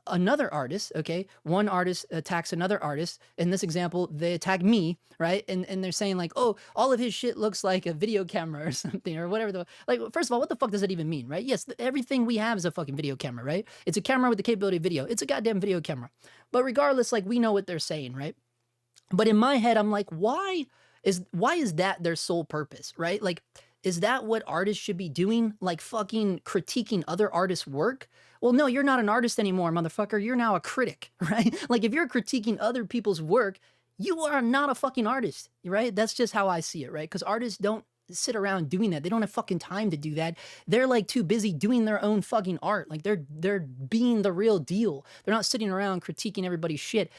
another artist? Okay, one artist attacks another artist. In this example, they attack me, right? And they're saying like, oh, all of his shit looks like a video camera or something, or whatever. First of all, what the fuck does that even mean, right? Yes, everything we have is a fucking video camera, right? It's a camera with the capability of video. It's a goddamn video camera. But regardless, like, we know what they're saying, right? But in my head, I'm like, why is that their sole purpose, right? Like, is that what artists should be doing? Like fucking critiquing other artists' work? Well, no, you're not an artist anymore, motherfucker. You're now a critic, right? Like, if you're critiquing other people's work, you are not a fucking artist, right? That's just how I see it, right? Because artists don't sit around doing that. They don't have fucking time to do that. They're like too busy doing their own fucking art. Like, they're being the real deal. They're not sitting around critiquing everybody's shit.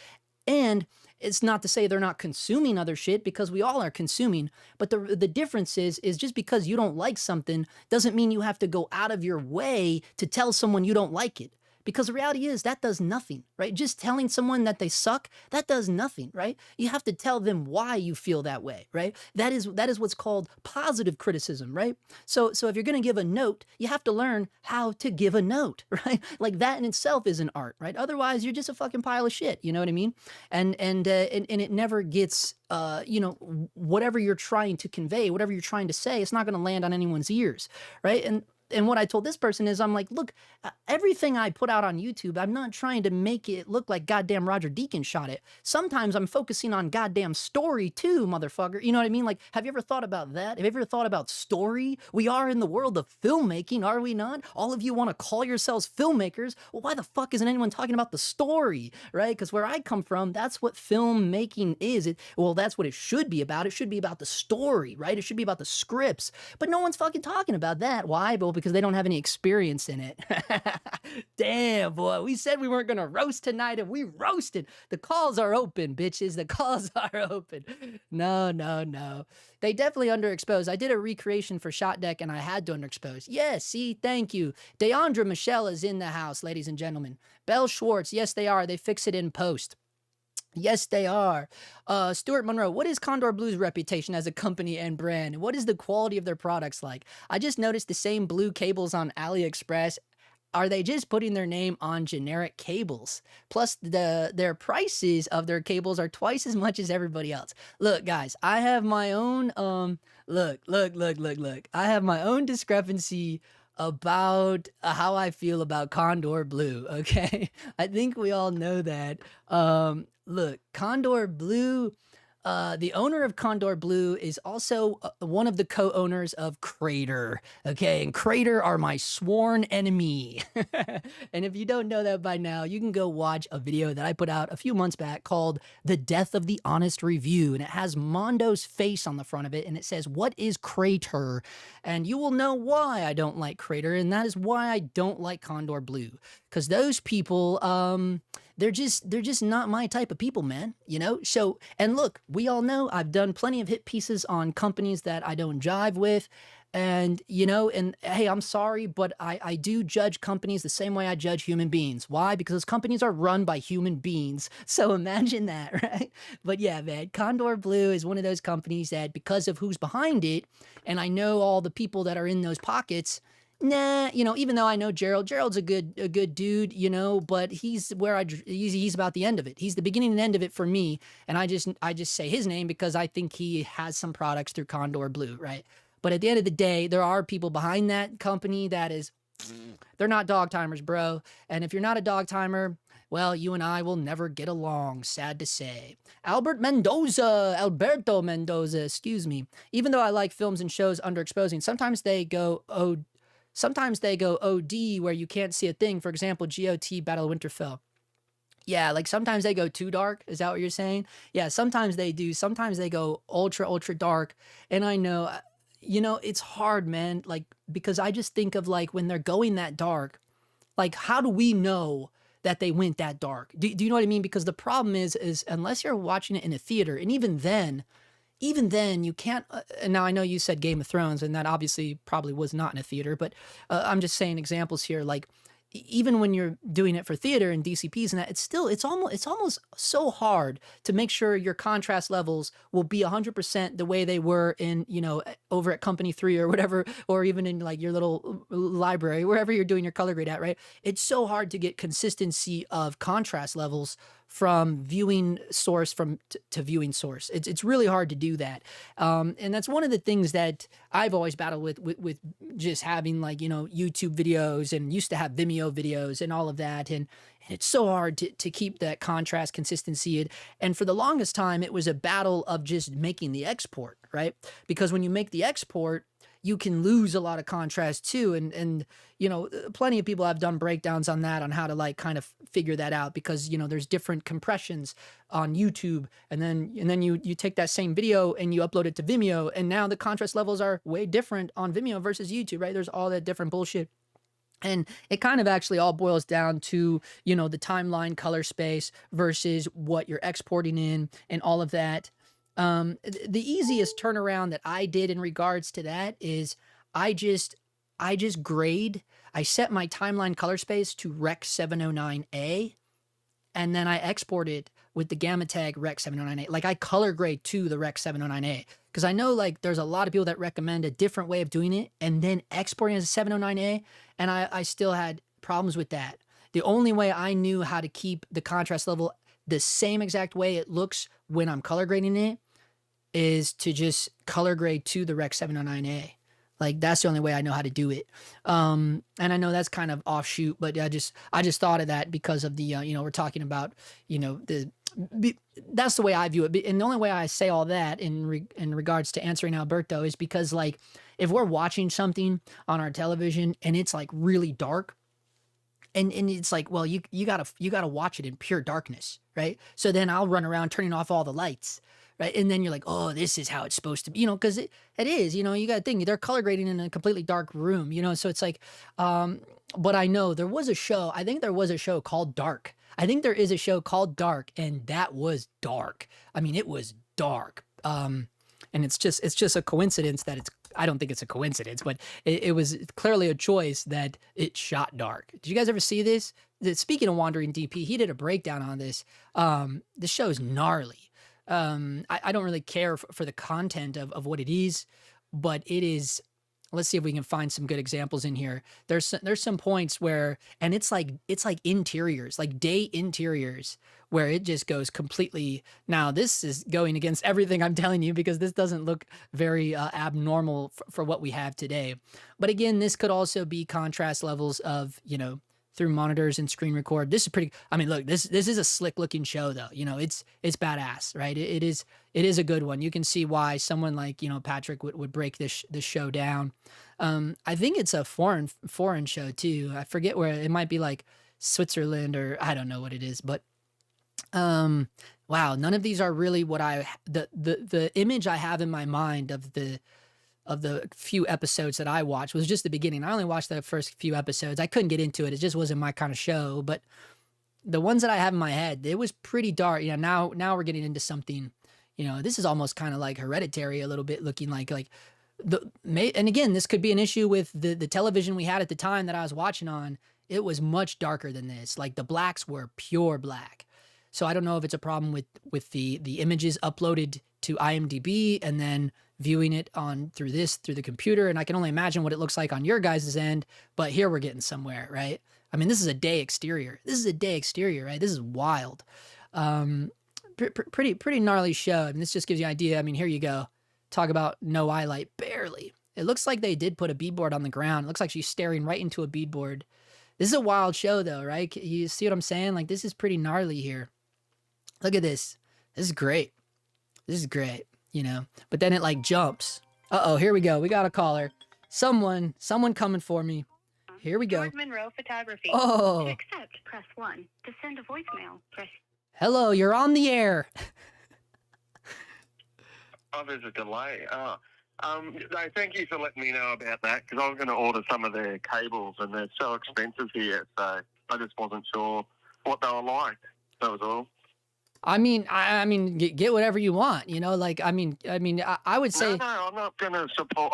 And it's not to say they're not consuming other shit, because we all are consuming. But the difference is just because you don't like something doesn't mean you have to go out of your way to tell someone you don't like it. Because the reality is that does nothing, right? Just telling someone that they suck, that does nothing, right? You have to tell them why you feel that way, right? That is what's called positive criticism, right? So if you're going to give a note, you have to learn how to give a note, right? Like, that in itself is an art, right? Otherwise, you're just a fucking pile of shit. You know what I mean? And it never gets, whatever you're trying to convey, whatever you're trying to say, it's not going to land on anyone's ears, right? And and what I told this person is, I'm like, look, everything I put out on YouTube, I'm not trying to make it look like goddamn Roger Deakins shot it. Sometimes I'm focusing on goddamn story too, motherfucker. You know what I mean? Like, have you ever thought about that? Have you ever thought about story? We are in the world of filmmaking, are we not? All of you want to call yourselves filmmakers. Well, why the fuck isn't anyone talking about the story, right? Because where I come from, that's what filmmaking is. Well, that's what it should be about. It should be about the story, right? It should be about the scripts. But no one's fucking talking about that. Why? Well, because they don't have any experience in it. Damn, boy. We said we weren't going to roast tonight, and we roasted. The calls are open, bitches. The calls are open. No, no, no. They definitely underexposed. I did a recreation for Shot Deck, and I had to underexpose. Yes, see, thank you. Deandra Michelle is in the house, ladies and gentlemen. Belle Schwartz, yes, they are. They fix it in post. Yes, they are. Stuart Monroe, what is Condor Blue's reputation as a company and brand? What is the quality of their products like? I just noticed the same blue cables on AliExpress. Are they just putting their name on generic cables? Plus, their prices of their cables are twice as much as everybody else. Look, guys, I have my own, look. I have my own discrepancy about how I feel about Condor Blue, okay? I think we all know that. Look, Condor Blue, the owner of Condor Blue is also one of the co-owners of Crater, okay? And Crater are my sworn enemy. And if you don't know that by now, you can go watch a video that I put out a few months back called The Death of the Honest Review. And it has Mondo's face on the front of it. And it says, what is Crater? And you will know why I don't like Crater. And that is why I don't like Condor Blue. Because those people, they're just not my type of people, man, you know? So, and look, we all know I've done plenty of hit pieces on companies that I don't jive with. And, you know, and hey, I'm sorry, but I do judge companies the same way I judge human beings. Why? Because those companies are run by human beings. So imagine that, right? But yeah, man, Condor Blue is one of those companies that because of who's behind it, and I know all the people that are in those pockets, nah, you know, even though I know Gerald's a good dude, you know, but he's where he's about the end of it. He's the beginning and end of it for me. And I just say his name because I think he has some products through Condor Blue, right? But at the end of the day, there are people behind that company that is, they're not dog timers, bro. And if you're not a dog timer, well, you and I will never get along, sad to say. Alberto Mendoza, excuse me. Even though I like films and shows underexposing, sometimes they go OD where you can't see a thing. For example, GOT Battle of Winterfell. Yeah, like sometimes they go too dark. Is that what you're saying? Yeah, sometimes they do. Sometimes they go ultra, ultra dark. And I know, you know, it's hard, man. Like, because I just think of like when they're going that dark, like how do we know that they went that dark? Do you know what I mean? Because the problem is unless you're watching it in a theater, and even then you can't, and now I know you said Game of Thrones, and that obviously probably was not in a theater, but I'm just saying examples here, like even when you're doing it for theater and DCPs and that, it's almost so hard to make sure your contrast levels will be 100% the way they were in, you know, over at Company 3 or whatever, or even in like your little library, wherever you're doing your color grade at, right? It's so hard to get consistency of contrast levels from viewing source to viewing source. It's really hard to do that. And that's one of the things that I've always battled with just having like, you know, YouTube videos and used to have Vimeo videos and all of that. And it's so hard to keep that contrast consistency. And for the longest time, it was a battle of just making the export, right? Because when you make the export, you can lose a lot of contrast too. And, you know, plenty of people have done breakdowns on that, on how to like kind of figure that out, because, you know, there's different compressions on YouTube. And then you take that same video and you upload it to Vimeo. And now the contrast levels are way different on Vimeo versus YouTube, right? There's all that different bullshit. And it kind of actually all boils down to, you know, the timeline color space versus what you're exporting in and all of that. The easiest turnaround that I did in regards to that is I just grade. I set my timeline color space to Rec 709A, and then I export it with the gamma tag Rec 709A. Like I color grade to the Rec 709A, because I know like there's a lot of people that recommend a different way of doing it and then exporting as a 709A, and I still had problems with that. The only way I knew how to keep the contrast level the same exact way it looks when I'm color grading it is to just color grade to the Rec 709A. Like that's the only way I know how to do it. And I know that's kind of offshoot, but I just thought of that because of the you know, we're talking about, you know, that's the way I view it. And the only way I say all that in regards to answering Alberto is because, like, if we're watching something on our television and it's like really dark, and it's like, well, you gotta watch it in pure darkness, right? So then I'll run around turning off all the lights, right? And then you're like, oh, this is how it's supposed to be, you know, because it is, you know, you got to think they're color grading in a completely dark room, you know, so it's like, but I know there was a show, I think there was a show called Dark. I think there is a show called Dark, and that was dark. I mean, it was dark. And it's just a coincidence that I don't think it's a coincidence, but it was clearly a choice that it shot dark. Did you guys ever see this? Speaking of Wandering DP, he did a breakdown on this. The show's gnarly. I don't really care for the content of what it is, but it is. Let's see if we can find some good examples in here. There's some points where, and it's like interiors, like day interiors, where it just goes completely. Now this is going against everything I'm telling you, because this doesn't look very abnormal for what we have today. But again, this could also be contrast levels of, you know, through monitors and screen record. This is pretty, I mean, look, this is a slick looking show though. You know, it's badass, right? It is a good one. You can see why someone like, you know, Patrick would break this show down. I think it's a foreign show too. I forget where, it might be like Switzerland, or I don't know what it is, but wow, none of these are really what the image I have in my mind of the few episodes that I watched was just the beginning. I only watched the first few episodes. I couldn't get into it. It just wasn't my kind of show. But the ones that I have in my head, it was pretty dark. You know, now we're getting into something, you know, this is almost kind of like Hereditary a little bit, looking like and again, this could be an issue with the television we had at the time that I was watching on. It was much darker than this. Like the blacks were pure black. So I don't know if it's a problem with the images uploaded to IMDb and then viewing it through the computer. And I can only imagine what it looks like on your guys' end, but here we're getting somewhere, right? I mean, this is a day exterior. Right? This is wild. Pretty gnarly show. I mean, this just gives you an idea. I mean, here you go. Talk about no eye light, barely. It looks like they did put a beadboard on the ground. It looks like she's staring right into a beadboard. This is a wild show though, right? You see what I'm saying? Like, this is pretty gnarly here. Look at this. This is great. You know, but then it like jumps. Uh-oh, here we go. We got a caller. Someone coming for me. Here we go. George Monroe Photography. Oh. To accept, press 1. To send a voicemail, press... Hello, you're on the air. Oh, there's a delay. No, thank you for letting me know about that, because I was going to order some of their cables and they're so expensive here, so I just wasn't sure what they were like. That was all. I mean, get whatever you want, you know, like, I would say. No, I'm not going to support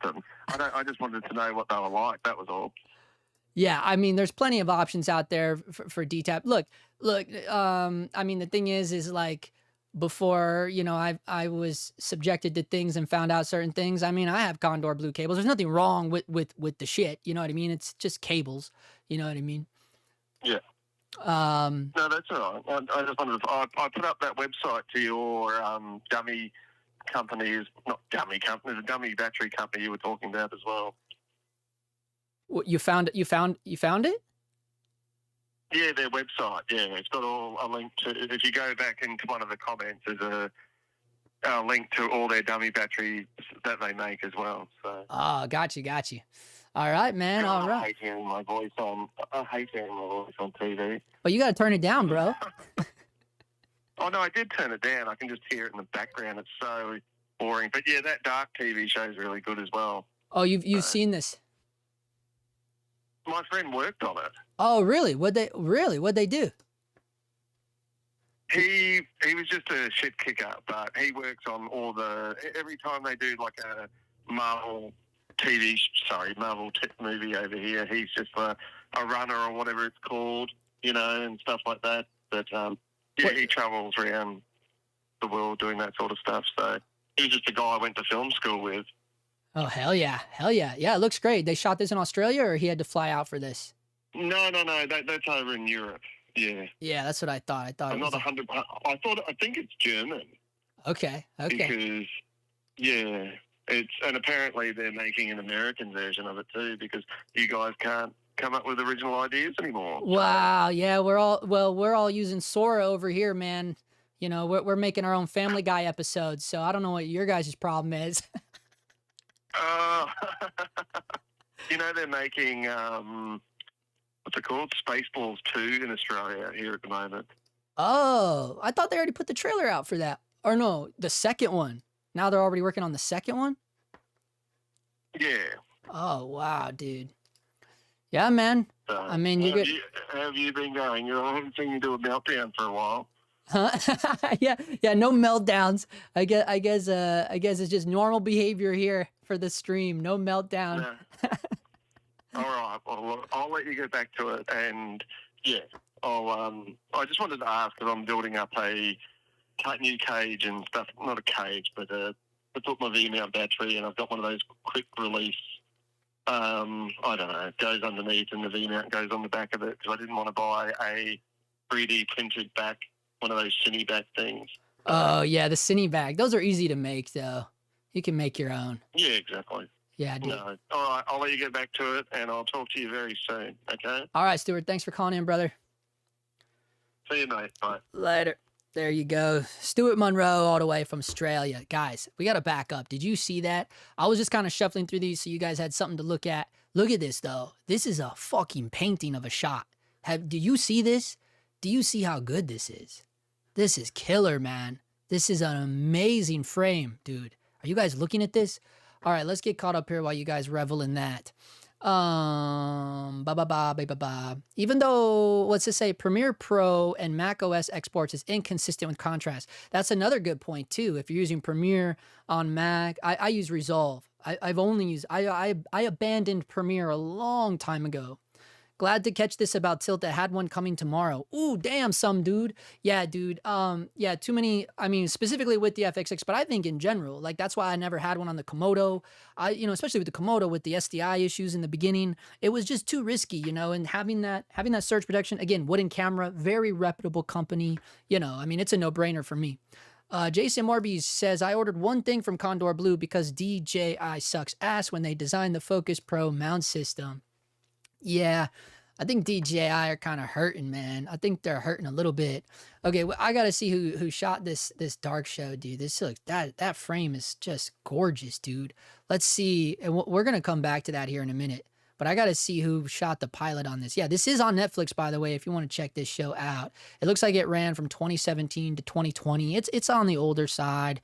them. I just wanted to know what they were like. That was all. Yeah. I mean, there's plenty of options out there for DTAP. Look, I mean, the thing is like, before, you know, I was subjected to things and found out certain things. I mean, I have Condor blue cables. There's nothing wrong with the shit. You know what I mean? It's just cables. You know what I mean? Yeah. No, that's all right. I just wanted to, I put up that website to your dummy company, not dummy company, the dummy battery company you were talking about as well. What, you found it? Yeah, their website. Yeah, it's got a link to, if you go back into one of the comments, there's a link to all their dummy batteries that they make as well. So. Oh, got you. All right, man. All right. I hate hearing my voice on TV. Well, you got to turn it down, bro. Oh, no, I did turn it down. I can just hear it in the background. It's so boring. But yeah, that Dark TV show is really good as well. Oh, you've seen this? My friend worked on it. Oh, really? What'd they do? He was just a shit kicker, but he works on every time they do like a Marvel movie over here, he's just a runner or whatever it's called, you know, and stuff like that. But he travels around the world doing that sort of stuff. So he's just a guy I went to film school with. Oh, hell yeah. Yeah, it looks great. They shot this in Australia, or he had to fly out for this? No. That's over in Europe. Yeah. Yeah, that's what I thought. I'm not 100%. I think it's German. Okay. Because, yeah. and apparently they're making an American version of it too, because you guys can't come up with original ideas anymore. Wow, yeah, we're all using Sora over here, man. You know, we're making our own Family Guy episodes, so I don't know what your guys' problem is. They're making what's it called, Spaceballs 2 in Australia here at the moment. Oh, I thought they already put the trailer out for that. Or no, the second one. Now they're already working on the second one? Yeah. Oh, wow, dude. Yeah, man. So, I mean, how have you been going? I haven't seen you do a meltdown for a while. Huh? Yeah, no meltdowns. I guess it's just normal behavior here for the stream. No meltdown. No. All right. Well, I'll let you get back to it, and yeah, I just wanted to ask, because I'm building up a new cage and stuff. Not a cage, but to put my V-mount battery, and I've got one of those quick release. I don't know. It goes underneath, and the V-mount goes on the back of it, because I didn't want to buy a 3D printed back, one of those cine back things. Oh yeah, the cine bag. Those are easy to make, though. You can make your own. Yeah, exactly. Yeah, dude. No. All right, I'll let you get back to it, and I'll talk to you very soon, okay? All right, Stuart. Thanks for calling in, brother. See you, mate. Bye. Later. There you go. Stuart Monroe all the way from Australia. Guys, we got to back up. Did you see that? I was just kind of shuffling through these so you guys had something to look at. Look at this, though. This is a fucking painting of a shot. Do you see this? Do you see how good this is? This is killer, man. This is an amazing frame, dude. Are you guys looking at this? All right, let's get caught up here while you guys revel in that. Even though, let's just say Premiere Pro and Mac OS exports is inconsistent with contrast. That's another good point too. If you're using Premiere on Mac, I use Resolve. I abandoned Premiere a long time ago. Glad to catch this about Tilt that had one coming tomorrow. Ooh, damn, some dude. Yeah, dude. Yeah, too many. I mean, specifically with the FX6, but I think in general, like that's why I never had one on the Komodo. Especially with the Komodo with the SDI issues in the beginning, it was just too risky, and having that surge protection, again, wooden camera, very reputable company, I mean, it's a no-brainer for me. Jason Morbies says, I ordered one thing from Condor Blue because DJI sucks ass when they designed the Focus Pro mount system. Yeah, I think DJI are kind of hurting, man. I think they're hurting a little bit. Okay, well, I gotta see who shot this dark show, dude. This looks that frame is just gorgeous, dude. Let's see, and we're gonna come back to that here in a minute. But I gotta see who shot the pilot on this. Yeah, this is on Netflix, by the way. If you want to check this show out, it looks like it ran from 2017 to 2020. It's on the older side.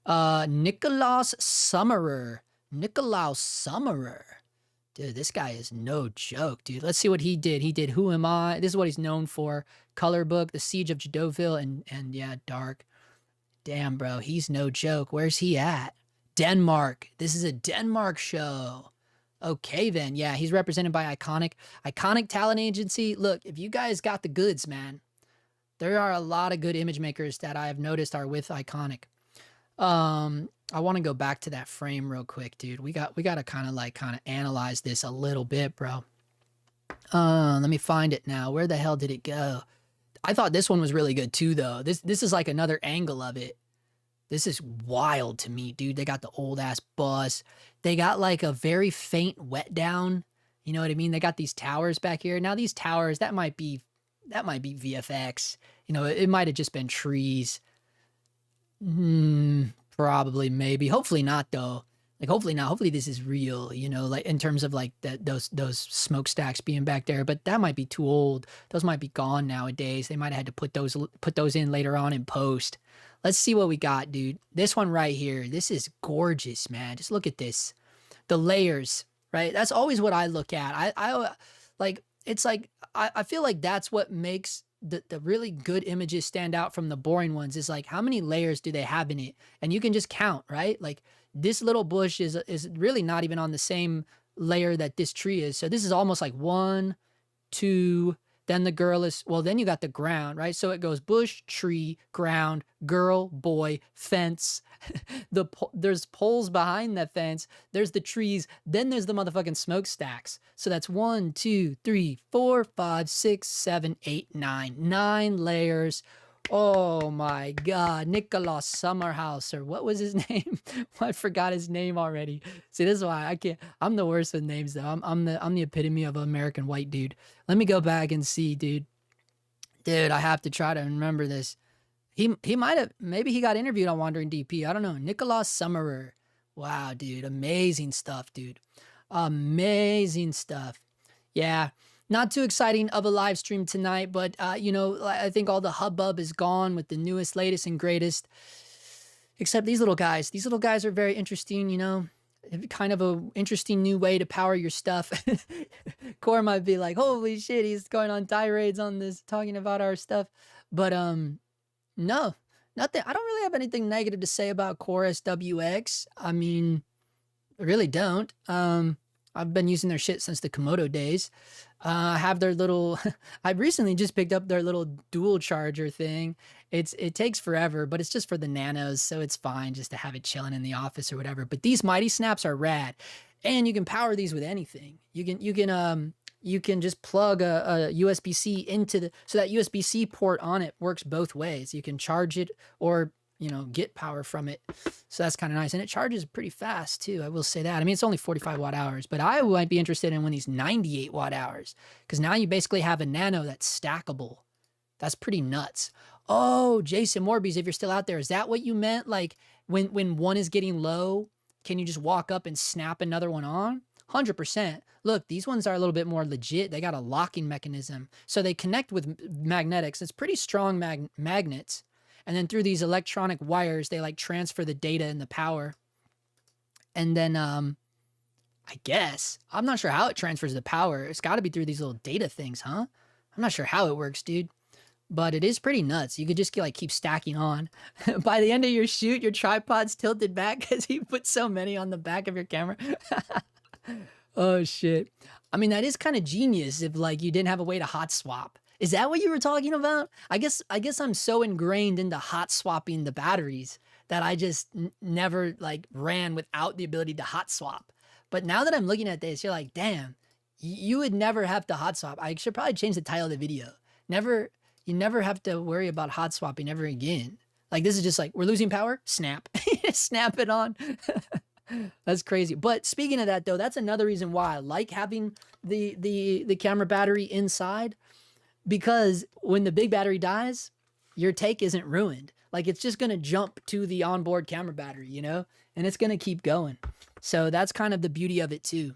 Nikolaus Summerer. Dude, this guy is no joke, dude. Let's see what he did. He did Who Am I? This is what he's known for. Color Book, The Siege of Jadoville, and yeah, Dark. Damn, bro, he's no joke. Where's he at? Denmark. This is a Denmark show. Okay, then. Yeah, he's represented by Iconic. Iconic Talent Agency. Look, if you guys got the goods, man, there are a lot of good image makers that I have noticed are with Iconic. I want to go back to that frame real quick, dude. We got to kind of analyze this a little bit, bro. Let me find it now. Where the hell did it go? I thought this one was really good too, though. This is like another angle of it. This is wild to me, dude. They got the old ass bus. They got like a very faint wet down. You know what I mean? They got these towers back here. Now these towers, that might be VFX. It might have just been trees. Probably, maybe. Hopefully not, though. Like, hopefully not. Hopefully this is real, like in terms of like those smokestacks being back there. But that might be too old. Those might be gone nowadays. They might have had to put those in later on in post. Let's see what we got, dude. This one right here. This is gorgeous, man. Just look at this. The layers, right? That's always what I look at. I like, it's like, I feel like that's what makes the really good images stand out from the boring ones, is like, how many layers do they have in it? And you can just count, right? Like this little bush is really not even on the same layer that this tree is. So this is almost like 1, 2, then the girl is, well, then you got the ground, right? So it goes bush, tree, ground, girl, boy, fence. There's poles behind that fence. There's the trees. Then there's the motherfucking smokestacks. So that's 1, 2, 3, 4, 5, 6, 7, 8, 9. 9 layers. Oh my God, Nicholas Summerhouse, or what was his name? I forgot his name already. See, this is why I can't. I'm the worst with names, though. I'm the epitome of an American white dude. Let me go back and see, dude. Dude, I have to try to remember this. He might have, maybe he got interviewed on Wandering DP. I don't know. Nicholas Summerer. Wow, dude, amazing stuff, dude. Amazing stuff. Yeah, not too exciting of a live stream tonight, but you know, I think all the hubbub is gone with the newest, latest, and greatest. Except these little guys. These little guys are very interesting, you know. Kind of a interesting new way to power your stuff. Core might be like, holy shit, he's going on tirades on this, talking about our stuff. But no, nothing. I don't really have anything negative to say about Core SWX. I mean, I really don't. I've been using their shit since the Komodo days. I have their little, I recently just picked up their little dual charger thing. It takes forever, but it's just for the nanos, so it's fine just to have it chilling in the office or whatever. But these mighty snaps are rad, and you can power these with anything. You can just plug a USB-C into the, so that USB-C port on it works both ways. You can charge it or, you know, get power from it. So that's kind of nice. And it charges pretty fast too. I will say that. I mean, it's only 45 watt hours, but I might be interested in one of these 98 watt hours, because now you basically have a nano that's stackable. That's pretty nuts. Oh, Jason Morbies, if you're still out there, is that what you meant? Like when one is getting low, can you just walk up and snap another one on? 100%. Look, these ones are a little bit more legit. They got a locking mechanism. So they connect with magnetics. It's pretty strong magnets. And then through these electronic wires, they like transfer the data and the power. And then I guess, I'm not sure how it transfers the power. It's got to be through these little data things, huh? I'm not sure how it works, dude. But it is pretty nuts. You could just like keep stacking on. By the end of your shoot, your tripod's tilted back because you put so many on the back of your camera. Oh shit. I mean, that is kind of genius if like you didn't have a way to hot swap. Is that what you were talking about? I guess I'm so ingrained into hot swapping the batteries that I just never like ran without the ability to hot swap. But now that I'm looking at this, you're like, damn, you would never have to hot swap. I should probably change the title of the video. You never have to worry about hot swapping ever again. Like this is just like, we're losing power, snap, snap it on. That's crazy. But speaking of that though, that's another reason why I like having the camera battery inside, because when the big battery dies, your take isn't ruined. Like it's just going to jump to the onboard camera battery, you know, and it's going to keep going. So that's kind of the beauty of it too.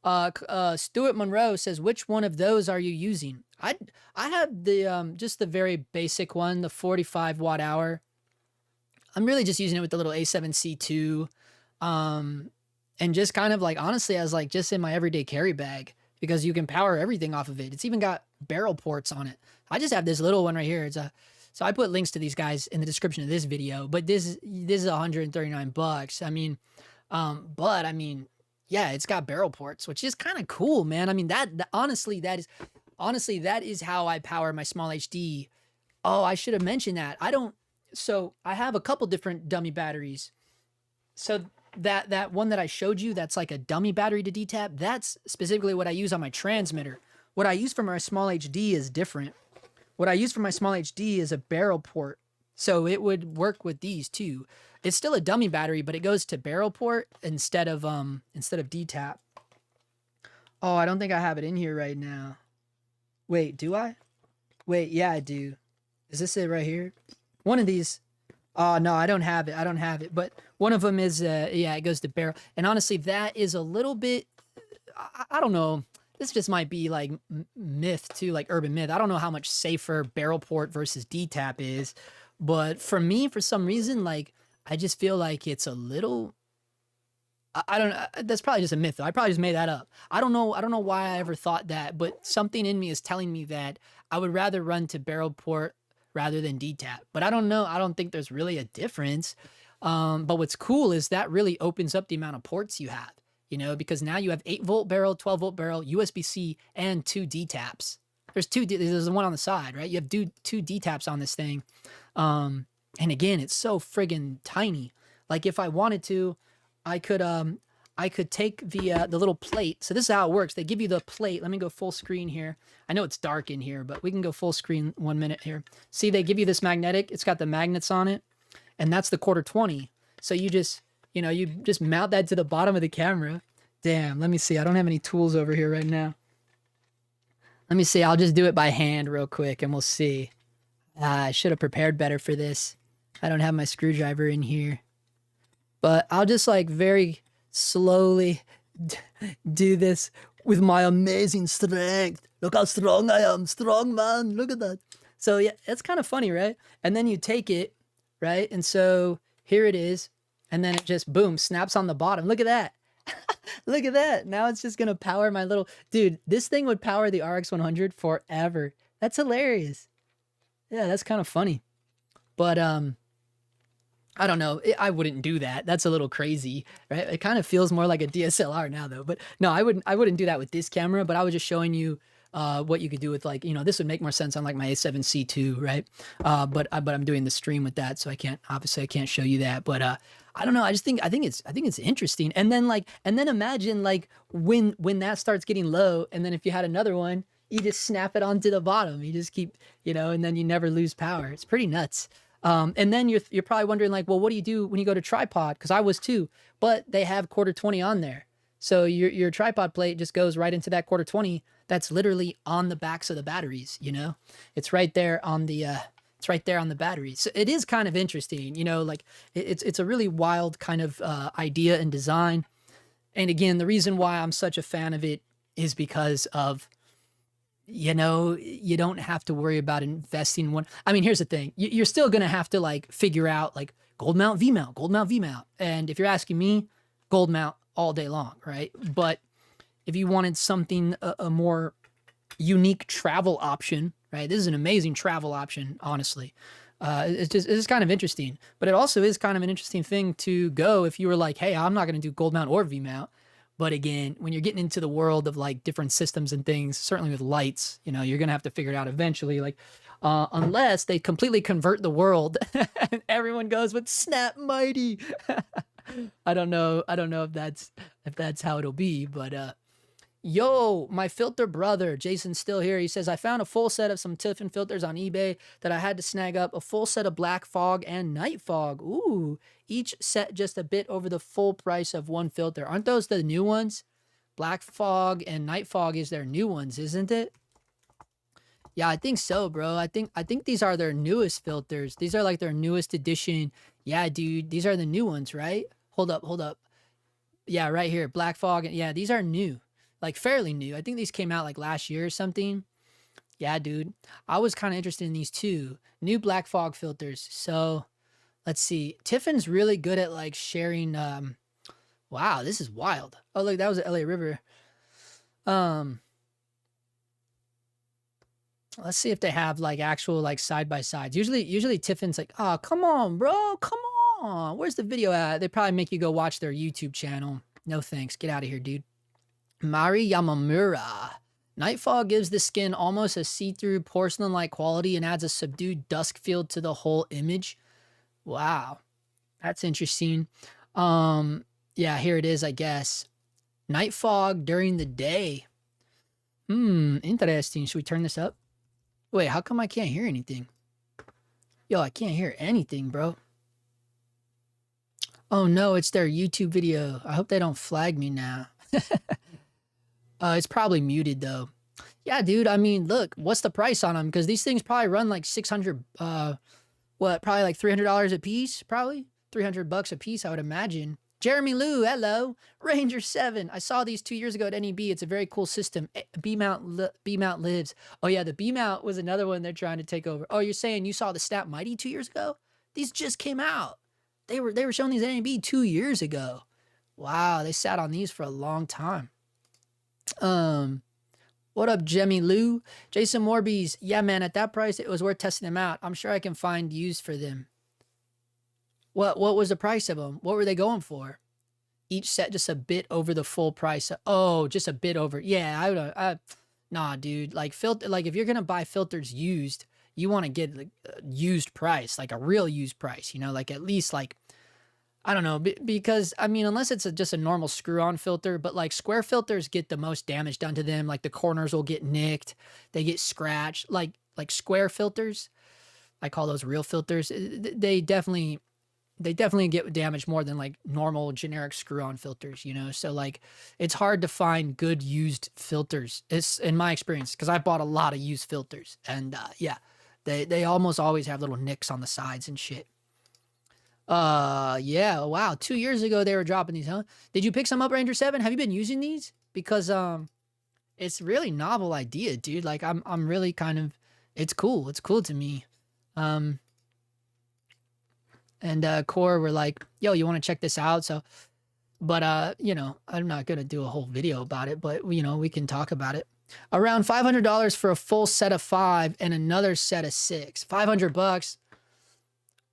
Stuart Monroe says, which one of those are you using? I have the, just the very basic one, the 45 watt hour. I'm really just using it with the little A7C2. And just kind of like, honestly, as like just in my everyday carry bag, because you can power everything off of it. It's even got barrel ports on it. I just have this little one right here. So I put links to these guys in the description of this video, but this is $139. I mean, but I mean, yeah, it's got barrel ports, which is kind of cool, man. I mean, honestly, that is how I power my small HD. Oh, I should have mentioned that. So I have a couple different dummy batteries. So that one that I showed you, that's like a dummy battery to detap, that's specifically what I use on my transmitter. What I use for my small HD is different. What I use for my small HD is a barrel port. So it would work with these too. It's still a dummy battery, but it goes to barrel port instead of detap. Oh, I don't think I have it in here right now. Wait, do I? Wait, yeah, I do. Is this it right here? One of these. Oh, no, I don't have it. I don't have it. But one of them is, yeah, it goes to barrel. And honestly, that is a little bit, I don't know. This just might be like myth too, like urban myth. I don't know how much safer barrel port versus detap is. But for me, for some reason, like, I just feel like it's a little, I don't know. That's probably just a myth though. I probably just made that up. I don't know why I ever thought that, but something in me is telling me that I would rather run to barrel port rather than detap. But I don't know. I don't think there's really a difference. But what's cool is that really opens up the amount of ports you have, you know, because now you have 8-volt barrel, 12-volt barrel, USB-C, and 2 detaps. There's the one on the side, right? You have 2 detaps on this thing. And again, it's so friggin' tiny. Like if I wanted to, I I could take the little plate. So this is how it works. They give you the plate. Let me go full screen here. I know it's dark in here, but we can go full screen 1 minute here. See, they give you this magnetic. It's got the magnets on it, and that's the quarter 20. So you just, you just mount that to the bottom of the camera. Damn, let me see. I don't have any tools over here right now. Let me see. I'll just do it by hand real quick, and we'll see. I should have prepared better for this. I don't have my screwdriver in here. But I'll just like very slowly do this with my amazing strength. Look how strong I am. Strong man. Look at that. So yeah, it's kind of funny, right? And then you take it, right? And so here it is. And then it just, boom, snaps on the bottom. Look at that. Look at that. Now it's just going to power my little... Dude, this thing would power the RX 100 forever. That's hilarious. Yeah, that's kind of funny. But, I don't know. I wouldn't do that. That's a little crazy, right? It kind of feels more like a DSLR now, though. But no, I wouldn't do that with this camera. But I was just showing you what you could do with, like, this would make more sense on like my A7C II, right? But I'm doing the stream with that, so I can't show you that. But I don't know. I think it's interesting. And then imagine like when that starts getting low, and then if you had another one, you just snap it onto the bottom. You just keep, and then you never lose power. It's pretty nuts. And then you're probably wondering like, well, what do you do when you go to tripod? Because I was too, but they have quarter 20 on there. So your tripod plate just goes right into that quarter 20. That's literally on the backs of the batteries. It's right there on the batteries. So it is kind of interesting. Like it's a really wild kind of idea and design. And again, the reason why I'm such a fan of it is because of, you don't have to worry about investing one. I mean, here's the thing. You're still going to have to like figure out like gold mount, V mount. And if you're asking me, gold mount all day long, right? But if you wanted something, a more unique travel option, right? This is an amazing travel option, honestly. It's kind of interesting, but it also is kind of an interesting thing to go if you were like, hey, I'm not going to do gold mount or V mount. But again, when you're getting into the world of like different systems and things, certainly with lights, you're going to have to figure it out eventually. Like, unless they completely convert the world and everyone goes with Snap Mighty. I don't know if that's how it'll be, but, yo, my filter brother, Jason's still here. He says, I found a full set of some Tiffin filters on eBay that I had to snag up, a full set of black fog and night fog. Ooh, each set just a bit over the full price of one filter. Aren't those the new ones? Black fog and night fog is their new ones, isn't it? Yeah, I think so, bro. I think these are their newest filters. These are like their newest edition. Yeah, dude, these are the new ones, right? Hold up. Yeah, right here, black fog. Yeah, these are new. Like fairly new. I think these came out like last year or something. Yeah, dude. I was kind of interested in these too. New black fog filters. So let's see. Tiffin's really good at like sharing. Wow, this is wild. Oh, look, that was the LA River. Let's see if they have like actual like side by sides. Usually Tiffin's like, oh, come on, bro. Come on. Where's the video at? They probably make you go watch their YouTube channel. No thanks. Get out of here, dude. Mari Yamamura. Night fog gives the skin almost a see-through porcelain-like quality and adds a subdued dusk feel to the whole image. Wow. That's interesting. Yeah, here it is, I guess. Night fog during the day. Interesting. Should we turn this up? Wait, how come I can't hear anything? Yo, I can't hear anything, bro. Oh no, it's their YouTube video. I hope they don't flag me now. It's probably muted though. Yeah, dude. I mean, look, what's the price on them? Because these things probably run like 600. Probably like $300 a piece. Probably $300 a piece, I would imagine. Jeremy Lou, hello. Ranger 7. I saw these 2 years ago at NEB. It's a very cool system. B mount lives. Oh yeah, the B mount was another one they're trying to take over. Oh, you're saying you saw the Snap Mighty 2 years ago? These just came out. They were showing these at NEB 2 years ago. Wow, they sat on these for a long time. What up, Jemmy Lou? Jason Morbies. Yeah, man, at that price, it was worth testing them out. I'm sure I can find use for them. What was the price of them? What were they going for? Each set just a bit over the full price. Oh, just a bit over. Yeah, nah, dude. Like if you're gonna buy filters used, you want to get like a used price, like a real used price. Like at least like I don't know, because I mean, unless it's just a normal screw-on filter, but like square filters get the most damage done to them. Like the corners will get nicked, they get scratched. Like square filters, I call those real filters. They definitely get damaged more than like normal generic screw-on filters, you know? So like it's hard to find good used filters. It's in my experience, because I bought a lot of used filters, and yeah, they almost always have little nicks on the sides and shit. Yeah, wow. 2 years ago they were dropping these, huh? Did you pick some up, Ranger 7? Have you been using these? Because it's really novel idea, dude. Like I'm really kind of, it's cool. It's cool to me. And Core were like, yo, you want to check this out? So, but you know, I'm not gonna do a whole video about it, but you know, we can talk about it. Around $500 for a full set of 5 and another set of 6. $500.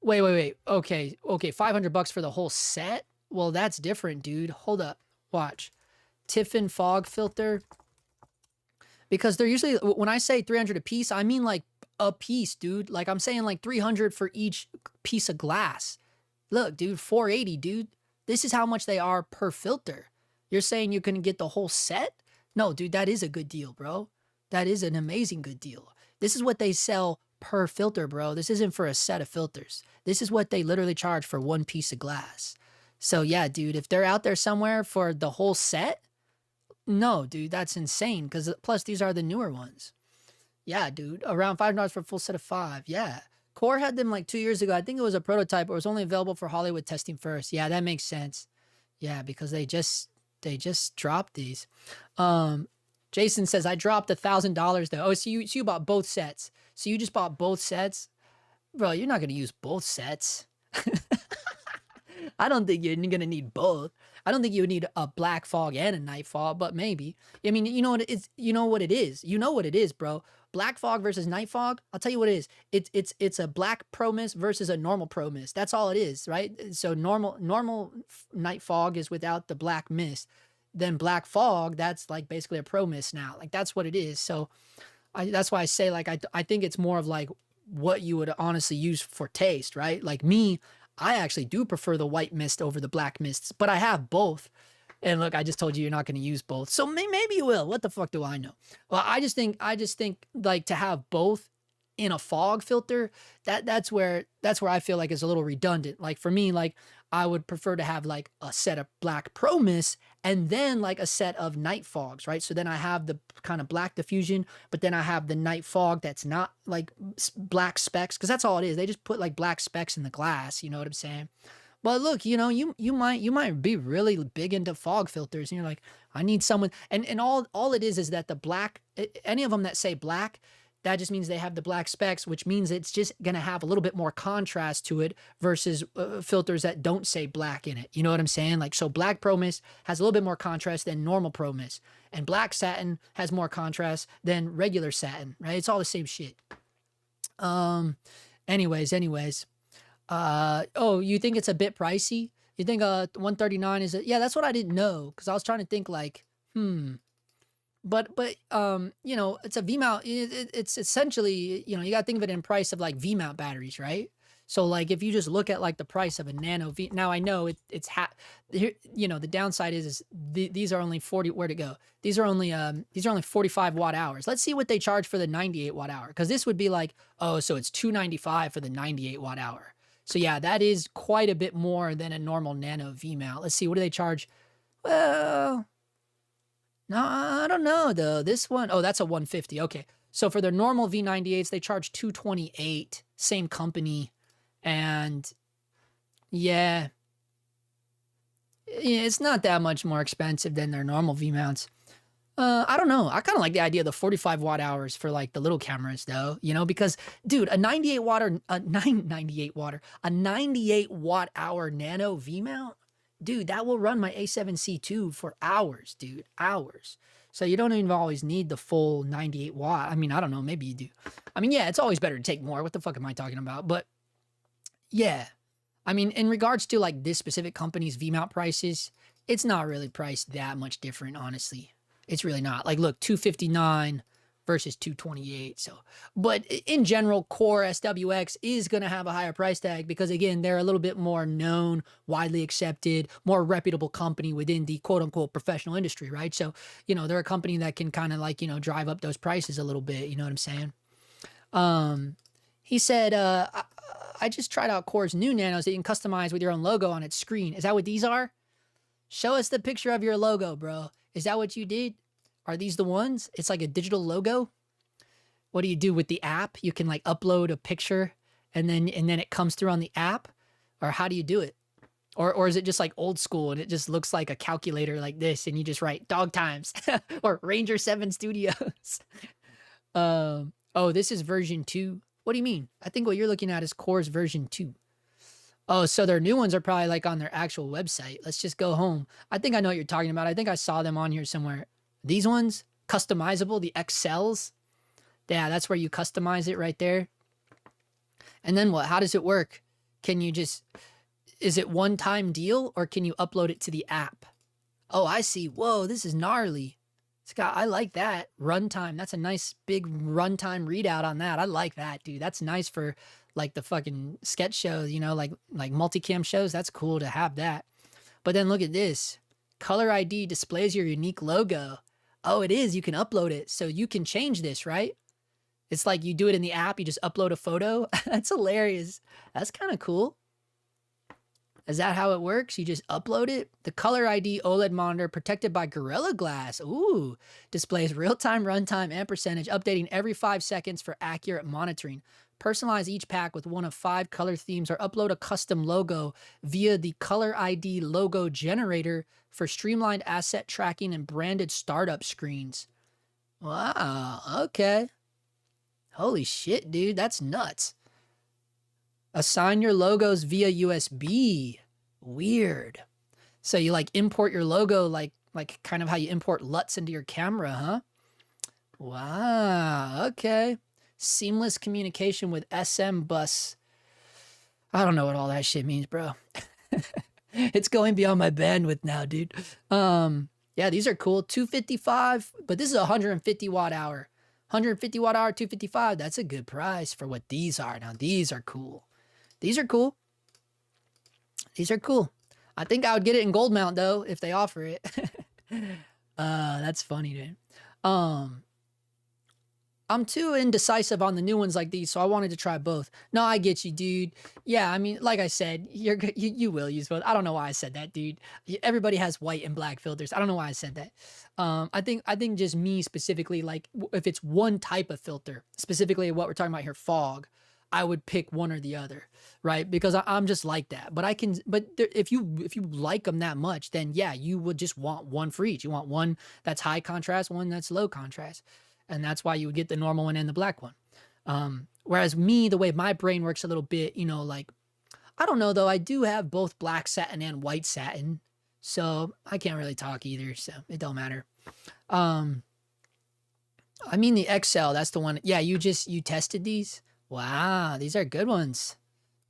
Wait. Okay. $500 for the whole set? Well, that's different, dude. Hold up. Watch. Tiffin fog filter. Because they're usually, when I say 300 a piece, I mean like a piece, dude. Like I'm saying like 300 for each piece of glass. Look, dude, 480, dude. This is how much they are per filter. You're saying you couldn't get the whole set? No, dude, that is a good deal, bro. That is an amazing good deal. This is what they sell per filter, bro. This isn't for a set of filters. This is what they literally charge for one piece of glass. So yeah, dude, if they're out there somewhere for the whole set, no, dude, that's insane. Because plus these are the newer ones. Yeah, dude, around $5 for a full set of 5. Yeah. Core had them like 2 years ago. I think it was a prototype, but it was only available for Hollywood testing first. Yeah, that makes sense. Yeah, because they just dropped these. Jason says, I dropped $1,000 though. Oh, so you bought both sets. So you just bought both sets? Bro, you're not going to use both sets. I don't think you're going to need both. I don't think you would need a black fog and a night fog, but maybe. I mean, you know what it is? You know what it is. You know what it is, bro. Black fog versus night fog. I'll tell you what it is. It's a black pro mist versus a normal pro mist. That's all it is, right? So normal night fog is without the black mist. Then black fog, that's like basically a pro mist now. Like that's what it is. So that's why I say like I think it's more of like what you would honestly use for taste, right? Like me, I actually do prefer the white mist over the black mists, but I have both. And look, I just told you you're not going to use both. So maybe you will. What the fuck do I know? Well, I just think like to have both in a fog filter, that's where I feel like it's a little redundant. Like for me, like I would prefer to have like a set of black pro mist and then like a set of night fogs, right? So then I have the kind of black diffusion, but then I have the night fog that's not like black specks, because that's all it is. They just put like black specks in the glass, you know what I'm saying? But look, you know, you might be really big into fog filters, and you're like, I need someone, and all it is that the black, any of them that say black, that just means they have the black specs, which means it's just gonna have a little bit more contrast to it versus filters that don't say black in it. You know what I'm saying? Like, so black Pro Mist has a little bit more contrast than normal Pro Mist, and black satin has more contrast than regular satin, right? It's all the same shit. Anyways. Oh, you think it's a bit pricey? You think 139 is it? Yeah, that's what I didn't know, because I was trying to think like, But you know, it's a V mount. It's essentially, you know, you gotta think of it in price of like V mount batteries, right? So like if you just look at like the price of a nano V, now I know it's here, you know, the downside is these are only 40. Where'd it go? These are only 45 watt hours. Let's see what they charge for the 98 watt hour, because this would be like, oh, so it's $295 for the 98 watt hour. So yeah, that is quite a bit more than a normal nano V mount. Let's see, what do they charge? Well, no, I don't know though. This one, oh, that's a 150. Okay. So for their normal V98s, they charge 228, same company. And yeah, it's not that much more expensive than their normal V mounts. I don't know. I kind of like the idea of the 45 watt hours for like the little cameras though, you know, because dude, a 98 watt hour nano V mount, dude, that will run my A7C II for hours, dude, hours. So you don't even always need the full 98 watt. I mean, I don't know, maybe you do. I mean, yeah, it's always better to take more. What the fuck am I talking about? But yeah, I mean, in regards to like this specific company's V mount prices, it's not really priced that much different, honestly. It's really not. Like, look, 259 versus 228. So, but in general, Core SWX is going to have a higher price tag because, again, they're a little bit more known, widely accepted, more reputable company within the quote unquote professional industry, right? So, they're a company that can kind of like, drive up those prices a little bit. You know what I'm saying? He said, I just tried out Core's new Nanos that you can customize with your own logo on its screen. Is that what these are? Show us the picture of your logo, bro. Is that what you did? Are these the ones? It's like a digital logo. What do you do with the app? You can like upload a picture and then it comes through on the app, or how do you do it? Or is it just like old school and it just looks like a calculator like this and you just write DOGTIMES or Ranger 7 Studios? Oh, this is version 2. What do you mean? I think what you're looking at is Core's version 2. Oh, so their new ones are probably like on their actual website. Let's just go home. I think I know what you're talking about. I think I saw them on here somewhere. These ones, customizable, the XLs. Yeah, that's where you customize it right there. And then what? How does it work? Can you just, is it one-time deal or can you upload it to the app? Oh, I see. Whoa, this is gnarly. Scott, I like that. Runtime. That's a nice big runtime readout on that. I like that, dude. That's nice for like the fucking sketch shows, like multicam shows. That's cool to have that. But then look at this. Color ID displays your unique logo. Oh, it is. You can upload it. So you can change this, right? It's like you do it in the app. You just upload a photo. That's hilarious. That's kind of cool. Is that how it works? You just upload it? The Color ID OLED monitor protected by Gorilla Glass. Ooh. Displays real-time runtime and percentage, updating every 5 seconds for accurate monitoring. Personalize each pack with one of 5 color themes or upload a custom logo via the Color ID logo generator for streamlined asset tracking and branded startup screens. Wow. Okay. Holy shit, dude. That's nuts. Assign your logos via USB. Weird. So you like import your logo like kind of how you import LUTs into your camera, huh? Wow. Okay. Seamless communication with SM bus. I don't know what all that shit means, bro. It's going beyond my bandwidth now, dude. Yeah, these are cool. 255, but this is a 150 watt hour. 150 watt hour, 255. That's a good price for what these are. Now, these are cool. These are cool. These are cool. I think I would get it in gold mount though, if they offer it. That's funny, dude. I'm too indecisive on the new ones like these, so I wanted to try both. No, I get you, dude. Yeah, I mean, like I said, you will use both. I don't know why I said that, dude. Everybody has white and black filters. I don't know why I said that. I think just me specifically, like if it's one type of filter, specifically what we're talking about here, fog, I would pick one or the other, right? Because I'm just like that. But if you like them that much, then yeah, you would just want one for each. You want one that's high contrast, one that's low contrast. And that's why you would get the normal one and the black one. Whereas me, the way my brain works a little bit, like, I don't know though, I do have both black satin and white satin. So I can't really talk either, so it don't matter. I mean the XL, that's the one. Yeah, you tested these? Wow, these are good ones.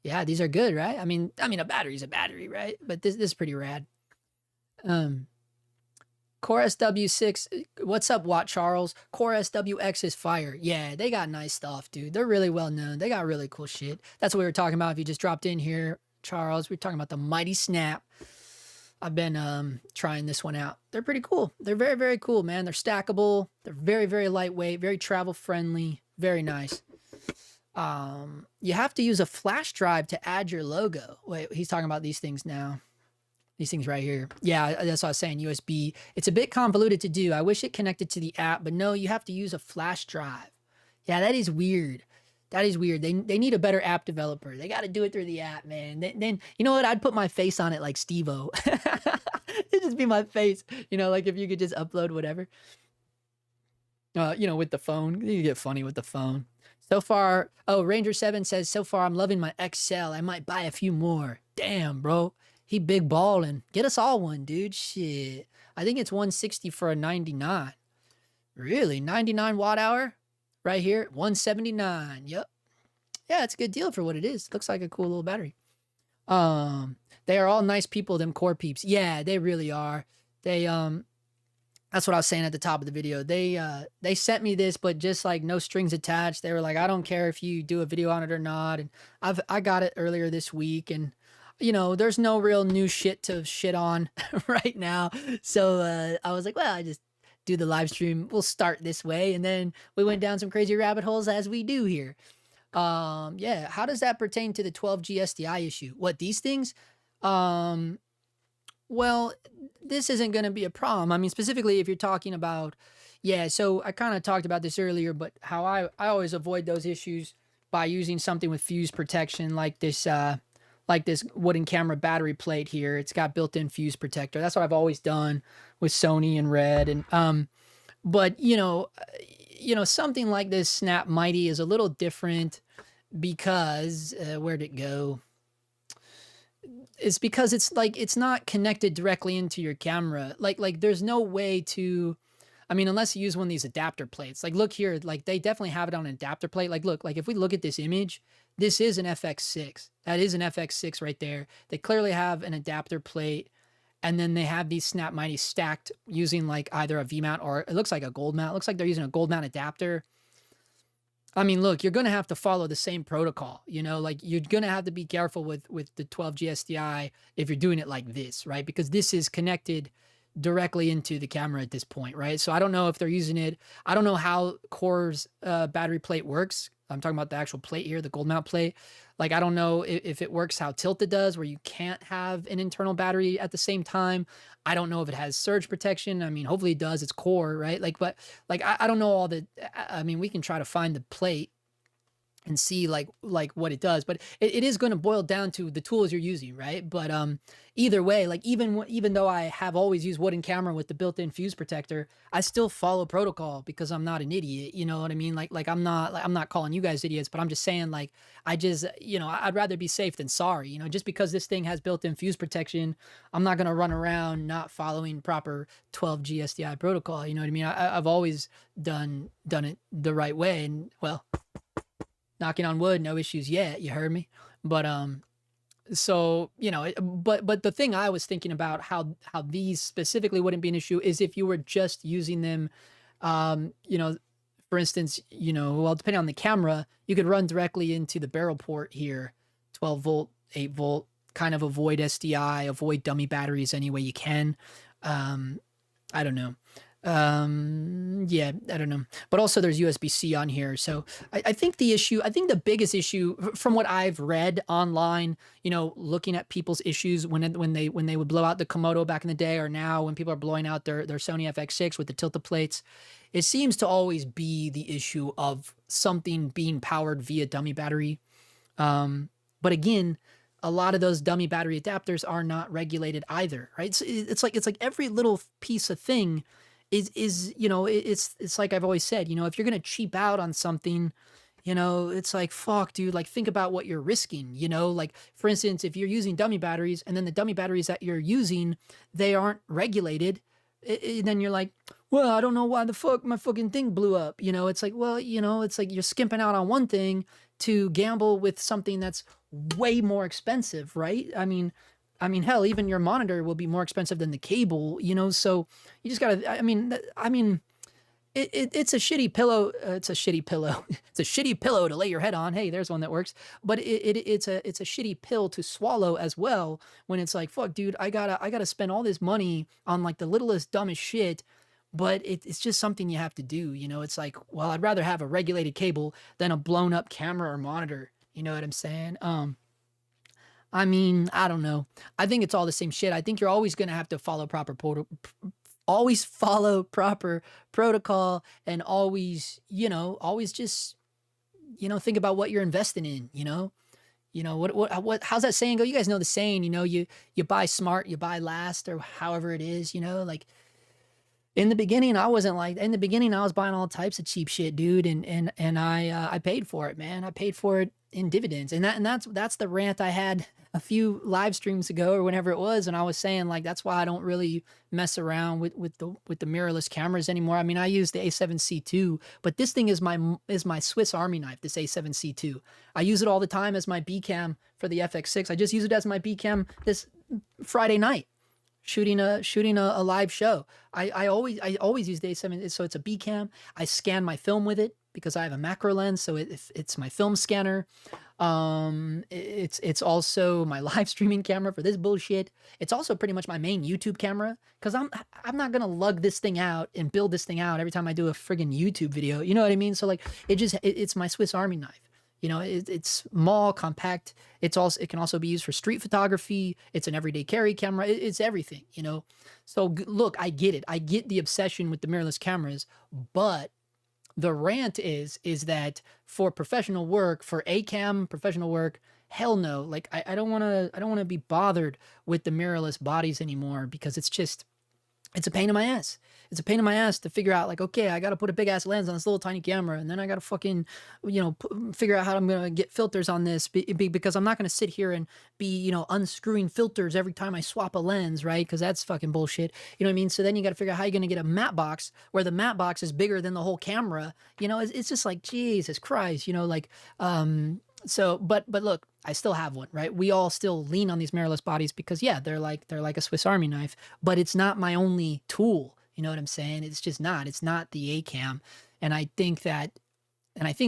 Yeah, these are good, right? I mean a battery's a battery, right? But this is pretty rad. Core SW6, what's up, Watt Charles? Core SWX is fire. Yeah, they got nice stuff, dude. They're really well known. They got really cool shit. That's what we were talking about. If you just dropped in here, Charles, we're talking about the Mighty Snap. I've been trying this one out. They're pretty cool. They're very, very cool, man. They're stackable. They're very, very lightweight, very travel friendly, very nice. You have to use a flash drive to add your logo. Wait, he's talking about these things now. These things right here. Yeah, that's what I was saying, USB. It's a bit convoluted to do. I wish it connected to the app, but no, you have to use a flash drive. Yeah, that is weird. That is weird. They need a better app developer. They got to do it through the app, man. Then you know what? I'd put my face on it like Steve-O. It'd just be my face. Like if you could just upload whatever. With the phone. You get funny with the phone. So far, Ranger 7 says, so far I'm loving my XL. I might buy a few more. Damn, bro. He big ballin'. Get us all one, dude. Shit. I think it's 160 for a 99. Really? 99 watt hour? Right here? 179. Yep. Yeah, it's a good deal for what it is. Looks like a cool little battery. They are all nice people, them Core peeps. Yeah, they really are. They, I That's what I was saying at the top of the video. They sent me this, but just like no strings attached. They were like, I don't care if you do a video on it or not. And I got it earlier this week, and you know, there's no real new shit to shit on right now. So I was like, well, I just do the live stream. We'll start this way, and then we went down some crazy rabbit holes as we do here. Yeah. How does that pertain to the 12G SDI issue? What, these things? Well, this isn't going to be a problem. I mean, specifically if you're talking about, yeah, so I kind of talked about this earlier, but how I always avoid those issues by using something with fuse protection like this wooden camera battery plate here. It's got built-in fuse protector. That's what I've always done with Sony and Red. And, but you know, something like this Snap Mighty is a little different because, where'd it go? It's because it's like, it's not connected directly into your camera. Like there's no way to, I mean, unless you use one of these adapter plates, like look here, like they definitely have it on an adapter plate. Like, look, like if we look at this image, this is an FX6. That is an FX6 right there. They clearly have an adapter plate. And then they have these Snap Mighty stacked using like either a V mount or it looks like a gold mount. It looks like they're using a gold mount adapter. I mean, look, you're going to have to follow the same protocol, you know, like you're going to have to be careful with the 12G SDI if you're doing it like this, right? Because this is connected directly into the camera at this point, right? So I don't know if they're using it. I don't know how Core's battery plate works. I'm talking about the actual plate here, the gold mount plate. Like, I don't know if it works how Tilted does, where you can't have an internal battery at the same time. I don't know if it has surge protection. I mean, hopefully it does. It's Core, right? Like, but like, I don't know all the, I mean, we can try to find the plate and see like what it does, but it is going to boil down to the tools you're using, right? But either way, like even though I have always used wooden camera with the built-in fuse protector, I still follow protocol because I'm not an idiot, you know what I mean? Like I'm not calling you guys idiots, but I'm just saying, like, I just, you know, I'd rather be safe than sorry, you know. Just because this thing has built-in fuse protection, I'm not going to run around not following proper 12G SDI protocol, you know what I mean? I've always done it the right way, and well, knocking on wood, no issues yet. You heard me. But so, you know, but the thing I was thinking about how these specifically wouldn't be an issue is if you were just using them, you know, for instance, you know, well, depending on the camera, you could run directly into the barrel port here, 12 volt, 8 volt, kind of avoid SDI, avoid dummy batteries any way you can. I don't know. Yeah, I don't know. But also there's USB-C on here. So I think the biggest issue from what I've read online, you know, looking at people's issues when they would blow out the Komodo back in the day, or now when people are blowing out their Sony FX6 with the tilted plates, it seems to always be the issue of something being powered via dummy battery. But again, a lot of those dummy battery adapters are not regulated either, right? So it's like every little piece of thing is, you know, it's like I've always said, you know, if you're going to cheap out on something, you know, it's like, fuck, dude, like think about what you're risking, you know, like for instance, if you're using dummy batteries and then the dummy batteries that you're using, they aren't regulated, then you're like, well, I don't know why the fuck my fucking thing blew up. You know, it's like, well, you know, it's like you're skimping out on one thing to gamble with something that's way more expensive, right? I mean, hell, even your monitor will be more expensive than the cable, you know? So you just gotta, I mean, it's a shitty pillow. It's a shitty pillow. It's a shitty pillow to lay your head on. Hey, there's one that works. But it's a shitty pill to swallow as well. When it's like, fuck, dude, I gotta spend all this money on like the littlest, dumbest shit. But it's just something you have to do. You know, it's like, well, I'd rather have a regulated cable than a blown up camera or monitor. You know what I'm saying? I mean, I don't know. I think it's all the same shit. I think you're always going to have to follow proper protocol, and always, you know, always just, you know, think about what you're investing in, you know, how's that saying go? You guys know the saying, you know, you buy smart, you buy last, or however it is, you know, like in the beginning, I wasn't like, in the beginning, I was buying all types of cheap shit, dude. And I paid for it, man. I paid for it in dividends. And that's the rant I had a few live streams ago or whenever it was. And I was saying like, that's why I don't really mess around with the mirrorless cameras anymore. I mean, I use the A7C2, but this thing is my Swiss Army knife, this A7C2. I use it all the time as my B cam for the FX6. I just use it as my B cam this Friday night. shooting a live show. I always use DA7. So it's a B cam. I scan my film with it because I have a macro lens. So it's my film scanner. It's also my live streaming camera for this bullshit. It's also pretty much my main YouTube camera because I'm not gonna lug this thing out and build this thing out every time I do a friggin' YouTube video. You know what I mean? So like it's my Swiss Army knife. You know, it's small, compact. It can also be used for street photography. It's an everyday carry camera. It's everything. You know, so look, I get it. I get the obsession with the mirrorless cameras, but the rant is that for professional work, for ACAM professional work, hell no. Like I don't want to be bothered with the mirrorless bodies anymore because it's a pain in my ass. It's a pain in my ass to figure out like, okay, I got to put a big ass lens on this little tiny camera. And then I got to fucking, figure out how I'm going to get filters on this because I'm not going to sit here and be, unscrewing filters every time I swap a lens, right? Because that's fucking bullshit. You know what I mean? So then you got to figure out how you're going to get a matte box where the matte box is bigger than the whole camera. It's just like, Jesus Christ, so, but look, I still have one, right? We all still lean on these mirrorless bodies because yeah, they're like a Swiss Army knife, but it's not my only tool. You know what I'm saying? It's just not. It's not the ACAM. And I think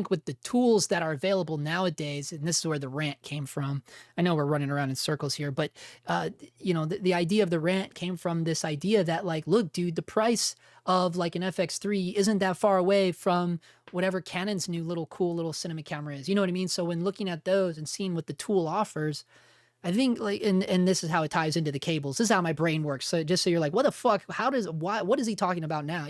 with the tools that are available nowadays, and this is where the rant came from. I know we're running around in circles here, but the idea of the rant came from this idea that like, look, dude, the price of like an FX3 isn't that far away from whatever Canon's new cool little cinema camera is. You know what I mean? So when looking at those and seeing what the tool offers, I think like, and this is how it ties into the cables. This is how my brain works. So just so you're like, what the fuck? What is he talking about now?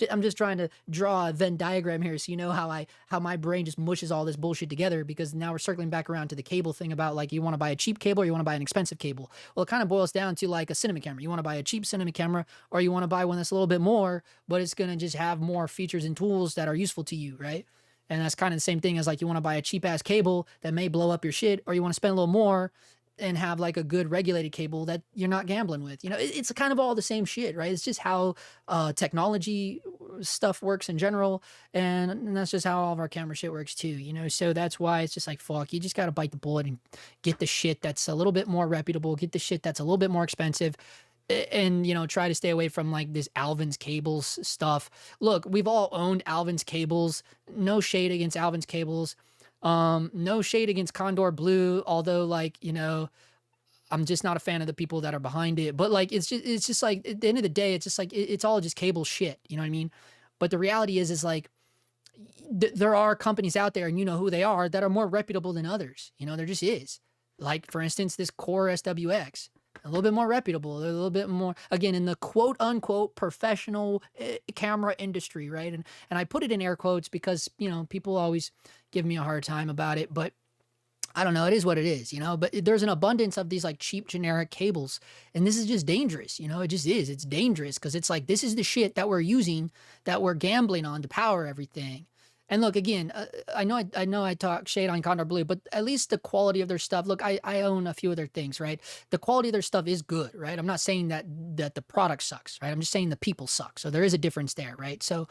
I'm just trying to draw a Venn diagram here. So you know how my brain just mushes all this bullshit together because now we're circling back around to the cable thing about like, you want to buy a cheap cable or you want to buy an expensive cable? Well, it kind of boils down to like a cinema camera. You want to buy a cheap cinema camera or you want to buy one that's a little bit more, but it's going to just have more features and tools that are useful to you. Right. And that's kind of the same thing as like, you want to buy a cheap ass cable that may blow up your shit, or you want to spend a little more and have like a good regulated cable that you're not gambling with. It's kind of all the same shit, right? It's just how technology stuff works in general. And that's just how all of our camera shit works too, so that's why it's just like, fuck, you just got to bite the bullet and get the shit that's a little bit more reputable, get the shit that's a little bit more expensive, and try to stay away from like this Alvin's cables stuff. Look, we've all owned Alvin's cables. No shade against Alvin's cables. No shade against Condor Blue, although like, I'm just not a fan of the people that are behind it, but like, it's just like at the end of the day, it's just like, it's all just cable shit. You know what I mean? But the reality is like, there are companies out there and you know who they are that are more reputable than others. There just is. Like for instance, this Core SWX, a little bit more reputable. They're a little bit more, again, in the quote unquote professional camera industry, right? And I put it in air quotes because, people always give me a hard time about it, but I don't know. It is what it is, but there's an abundance of these like cheap generic cables, and this is just dangerous. It just is. It's dangerous because it's like, this is the shit that we're using, that we're gambling on to power everything. And look, again, I know I talk shade on Condor Blue, but at least the quality of their stuff. Look, I own a few of their things, right? The quality of their stuff is good, right? I'm not saying that the product sucks, right? I'm just saying the people suck. So there is a difference there, right? So,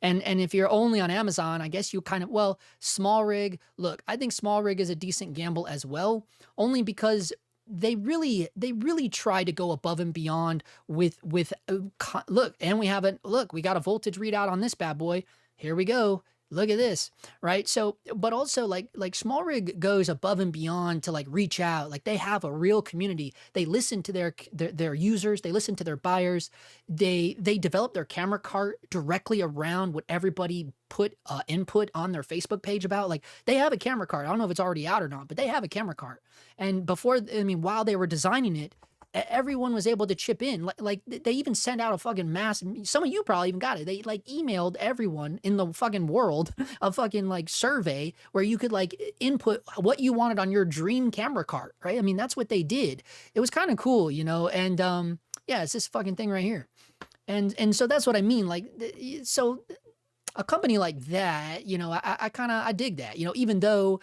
and if you're only on Amazon, I guess you kind of, Small Rig. Look, I think Small Rig is a decent gamble as well, only because they really try to go above and beyond with look, and we got a voltage readout on this bad boy. Here we go. Look at this, right? So, but also like Small Rig goes above and beyond to like reach out. Like they have a real community. They listen to their users. They listen to their buyers. They develop their camera cart directly around what everybody put input on their Facebook page about. Like they have a camera cart. I don't know if it's already out or not, but they have a camera cart. And while they were designing it, everyone was able to chip in. Like they even sent out a fucking mass. Some of you probably even got it. They like emailed everyone in the fucking world a fucking like survey where you could like input what you wanted on your dream camera cart, right? I mean, that's what they did. It was kind of cool, and yeah, it's this fucking thing right here. And so that's what I mean. Like, so a company like that, I dig that, even though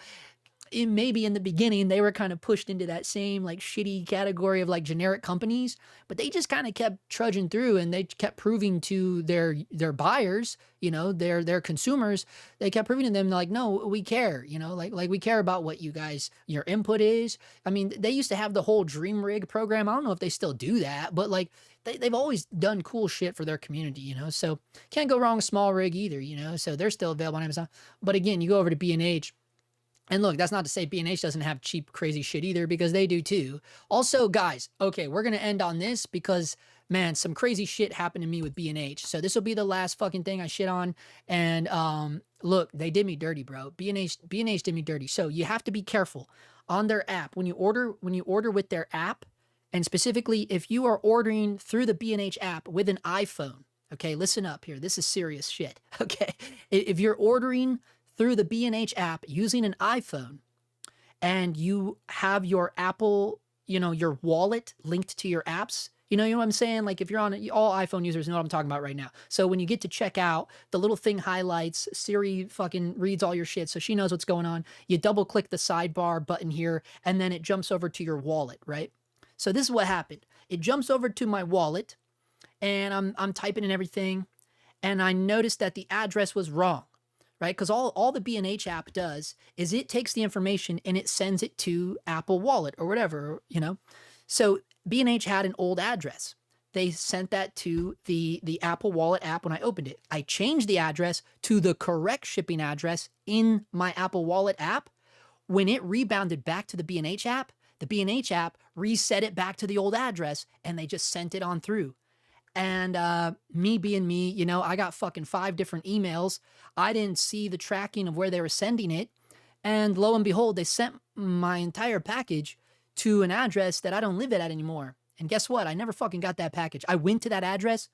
maybe in the beginning they were kind of pushed into that same like shitty category of like generic companies, but they just kind of kept trudging through, and they kept proving to their buyers, you know, their consumers, they kept proving to them like, no, we care, you know, like we care about what you guys, your input is. I mean, they used to have the whole Dream Rig program. I don't know if they still do that, but like they've always done cool shit for their community, you know, so can't go wrong with Small Rig either, you know, so they're still available on Amazon. But again, you go over to B&H. And look, that's not to say B&H doesn't have cheap, crazy shit either, because they do too. Also, guys, okay, we're going to end on this because, man, some crazy shit happened to me with B&H. So this will be the last fucking thing I shit on. And look, they did me dirty, bro. B&H did me dirty. So you have to be careful on their app. When you order with their app, and specifically if you are ordering through the B&H app with an iPhone, okay, listen up here. This is serious shit, okay? If you're ordering through the B&H app using an iPhone, and you have your Apple, you know, your wallet linked to your apps, you know what I'm saying? Like if you're on, all iPhone users know what I'm talking about right now. So when you get to check out, the little thing highlights, Siri fucking reads all your shit, so she knows what's going on. You double click the sidebar button here, and then it jumps over to your wallet, right? So this is what happened. It jumps over to my wallet, and I'm typing in everything, and I noticed that the address was wrong. Right? Because all the B&H app does is it takes the information and it sends it to Apple Wallet or whatever, you know? So B&H had an old address. They sent that to the Apple Wallet app when I opened it. I changed the address to the correct shipping address in my Apple Wallet app. When it rebounded back to the B&H app, the B&H app reset it back to the old address, and they just sent it on through. And me being me, you know, I got fucking 5 different emails. I didn't see the tracking of where they were sending it. And lo and behold, they sent my entire package to an address that I don't live at anymore. And guess what? I never fucking got that package. I went to that address.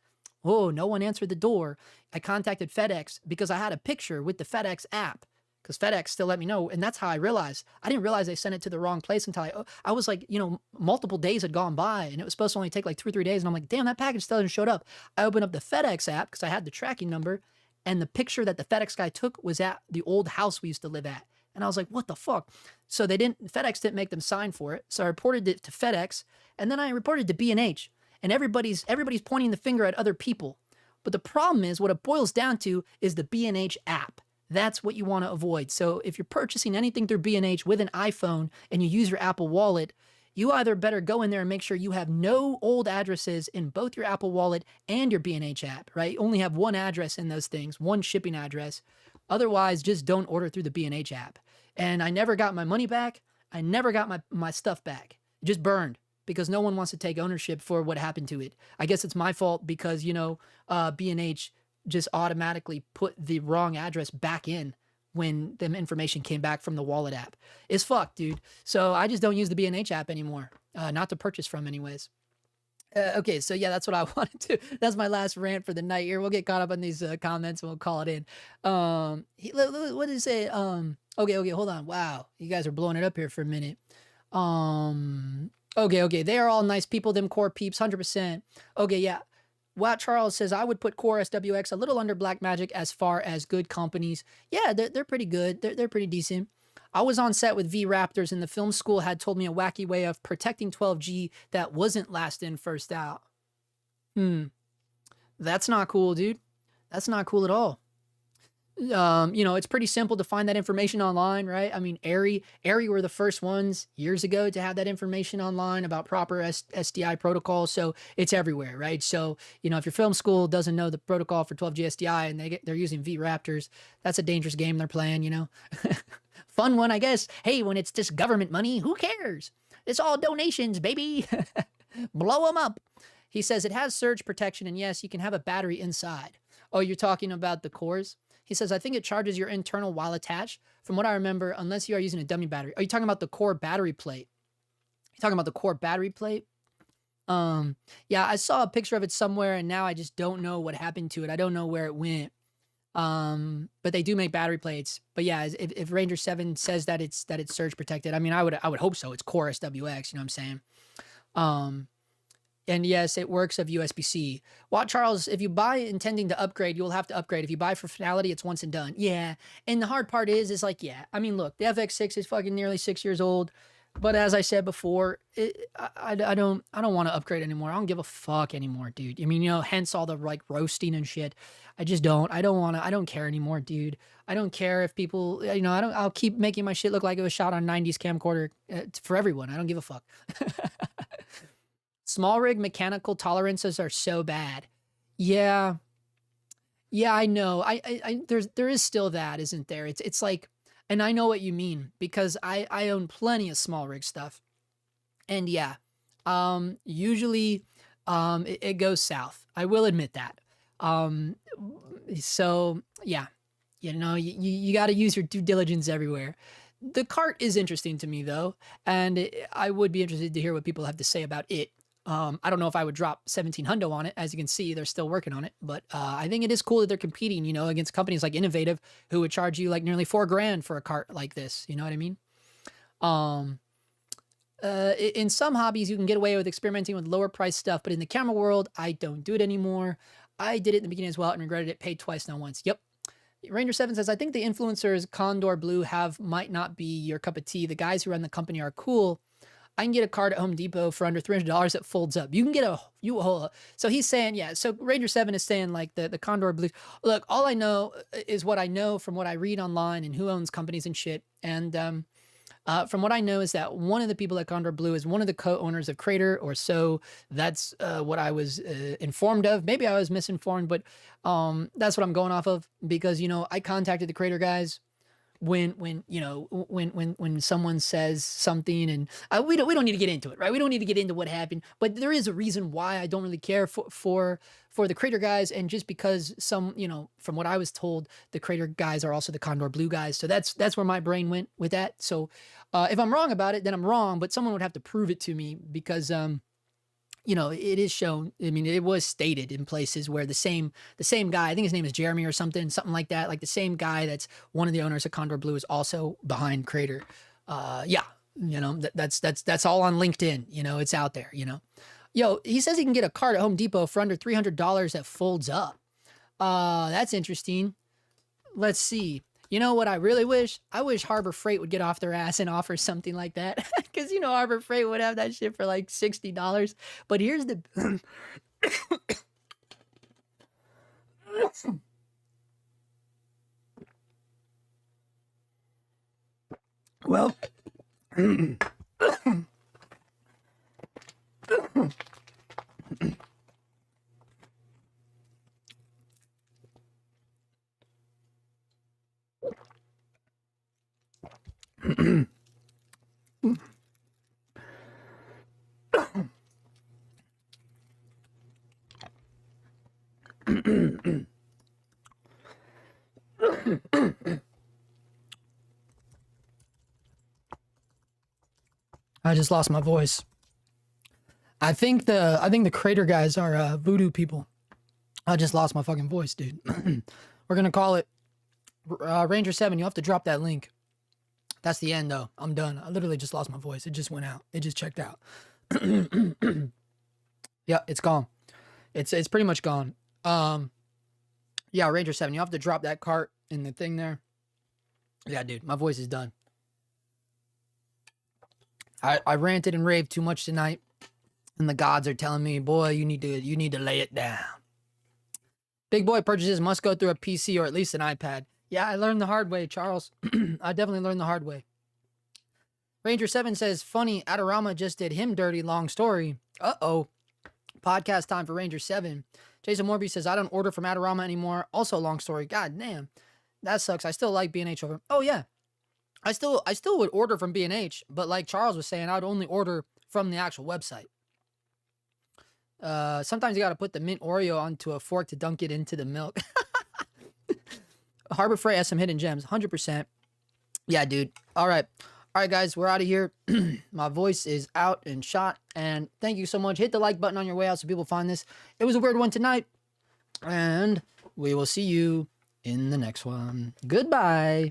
Oh, no one answered the door. I contacted FedEx because I had a picture with the FedEx app, because FedEx still let me know. And that's how I realized. I didn't realize they sent it to the wrong place until I was like, you know, multiple days had gone by, and it was supposed to only take like 2 or 3 days. And I'm like, damn, that package still hasn't showed up. I opened up the FedEx app because I had the tracking number, and the picture that the FedEx guy took was at the old house we used to live at. And I was like, what the fuck? So FedEx didn't make them sign for it. So I reported it to FedEx, and then I reported to B&H, and everybody's pointing the finger at other people. But the problem is, what it boils down to is the B&H app. That's what you want to avoid. So if you're purchasing anything through B&H with an iPhone and you use your Apple Wallet, you either better go in there and make sure you have no old addresses in both your Apple Wallet and your B&H app, right? You only have one address in those things, one shipping address. Otherwise, just don't order through the B&H app. And I never got my money back. I never got my stuff back. It just burned because no one wants to take ownership for what happened to it. I guess it's my fault because, you know, B&H just automatically put the wrong address back in when the information came back from the wallet app. It's fucked, dude. So I just don't use the B&H app anymore, not to purchase from anyways. Okay, so yeah, that's what I wanted to. That's my last rant for the night here. We'll get caught up on these comments and we'll call it in. What did it say? Okay, hold on. Wow, you guys are blowing it up here for a minute. Okay, they are all nice people, them core peeps, 100%. Okay, yeah. Wow, Charles says, I would put Core SWX a little under Blackmagic as far as good companies. Yeah, they're pretty good. They're pretty decent. I was on set with V Raptors, and the film school had told me a wacky way of protecting 12G that wasn't last in, first out. That's not cool, dude. That's not cool at all. You know, it's pretty simple to find that information online, right? I mean, Airy were the first ones years ago to have that information online about proper SDI protocol. So it's everywhere, right? So, you know, if your film school doesn't know the protocol for 12G SDI and they're using V Raptors, that's a dangerous game they're playing, you know? Fun one, I guess. Hey, when it's just government money, who cares? It's all donations, baby. Blow them up. He says it has surge protection, and yes, you can have a battery inside. Oh, you're talking about the cores? He says, I think it charges your internal while attached. From what I remember, unless you are using a dummy battery. Are you talking about the core battery plate? You talking about the core battery plate? Yeah, I saw a picture of it somewhere, and now I just don't know what happened to it. I don't know where it went. But they do make battery plates. But yeah, if Ranger 7 says that it's surge protected, I mean, I would hope so. It's core SWX, you know what I'm saying? And yes, it works of USB-C. Well, Charles, if you buy intending to upgrade, you'll have to upgrade. If you buy for finality, it's once and done. Yeah. And the hard part is like, yeah. I mean, look, the FX6 is fucking nearly 6 years old. But as I said before, I don't want to upgrade anymore. I don't give a fuck anymore, dude. I mean, you know, hence all the like roasting and shit. I just don't. I don't care anymore, dude. I don't care if people, you know, I'll keep making my shit look like it was shot on 90s camcorder for everyone. I don't give a fuck. Small rig mechanical tolerances are so bad. Yeah. Yeah, I know. There is still that, isn't there? It's like, and I know what you mean because I own plenty of small rig stuff. And yeah, usually it goes south. I will admit that. So yeah, you know, you got to use your due diligence everywhere. The cart is interesting to me though, and I would be interested to hear what people have to say about it. I don't know if I would drop 17 hundo on it. As you can see, they're still working on it, but I think it is cool that they're competing, you know, against companies like Innovative who would charge you like nearly $4,000 for a cart like this. You know what I mean? In some hobbies, you can get away with experimenting with lower price stuff, but in the camera world, I don't do it anymore. I did it in the beginning as well and regretted it. Paid twice, not once. Yep. Ranger7 says, I think the influencers Condor Blue might not be your cup of tea. The guys who run the company are cool. I can get a card at Home Depot for under $300 that folds up. You can get so he's saying, yeah, so Ranger7 is saying like the Condor Blue. Look, all I know is what I know from what I read online and who owns companies and shit. And from what I know is that one of the people at Condor Blue is one of the co-owners of Crater, or so that's what I was informed of. Maybe I was misinformed, but that's what I'm going off of because, you know, I contacted the Crater guys when you know, when someone says something and we don't need to get into it, right? We don't need to get into what happened, but there is a reason why I don't really care for the Crater guys. And just because you know, from what I was told, the Crater guys are also the Condor Blue guys. So that's where my brain went with that. So if I'm wrong about it, then I'm wrong, but someone would have to prove it to me because, you know, it is shown. I mean, it was stated in places where the same guy, I think his name is Jeremy or something like that. Like the same guy that's one of the owners of Condor Blue is also behind Crater. Yeah, you know, that's all on LinkedIn. You know, it's out there. You know, yo, he says he can get a card at Home Depot for under $300 that folds up. That's interesting. Let's see. You know what I really wish? I wish Harbor Freight would get off their ass and offer something like that. Because, you know, Harbor Freight would have that shit for like $60. But here's the... well... I just lost my voice. I think the Crater guys are voodoo people. I just lost my fucking voice, dude. We're gonna call it Ranger7. You have to drop that link. That's the end, though. I'm done. I literally just lost my voice. It just went out. It just checked out. Yeah, it's gone. It's pretty much gone. Yeah, Ranger7. You have to drop that cart in the thing there. Yeah, dude, my voice is done. I ranted and raved too much tonight, and the gods are telling me, boy, you need to lay it down. Big boy purchases must go through a PC or at least an iPad. Yeah, I learned the hard way, Charles. I definitely learned the hard way. Ranger7 says, funny, Adorama just did him dirty, long story. Uh-oh. Podcast time for Ranger7. Jason Morby says, I don't order from Adorama anymore. Also, long story. God damn. That sucks. I still like B&H over. Oh, yeah. I still would order from B&H, but like Charles was saying, I'd only order from the actual website. Sometimes you got to put the mint Oreo onto a fork to dunk it into the milk. Harbor Freight has some hidden gems. 100%. Yeah, dude. All right. All right, guys. We're out of here. My voice is out and shot. And thank you so much. Hit the like button on your way out so people find this. It was a weird one tonight. And we will see you in the next one. Goodbye.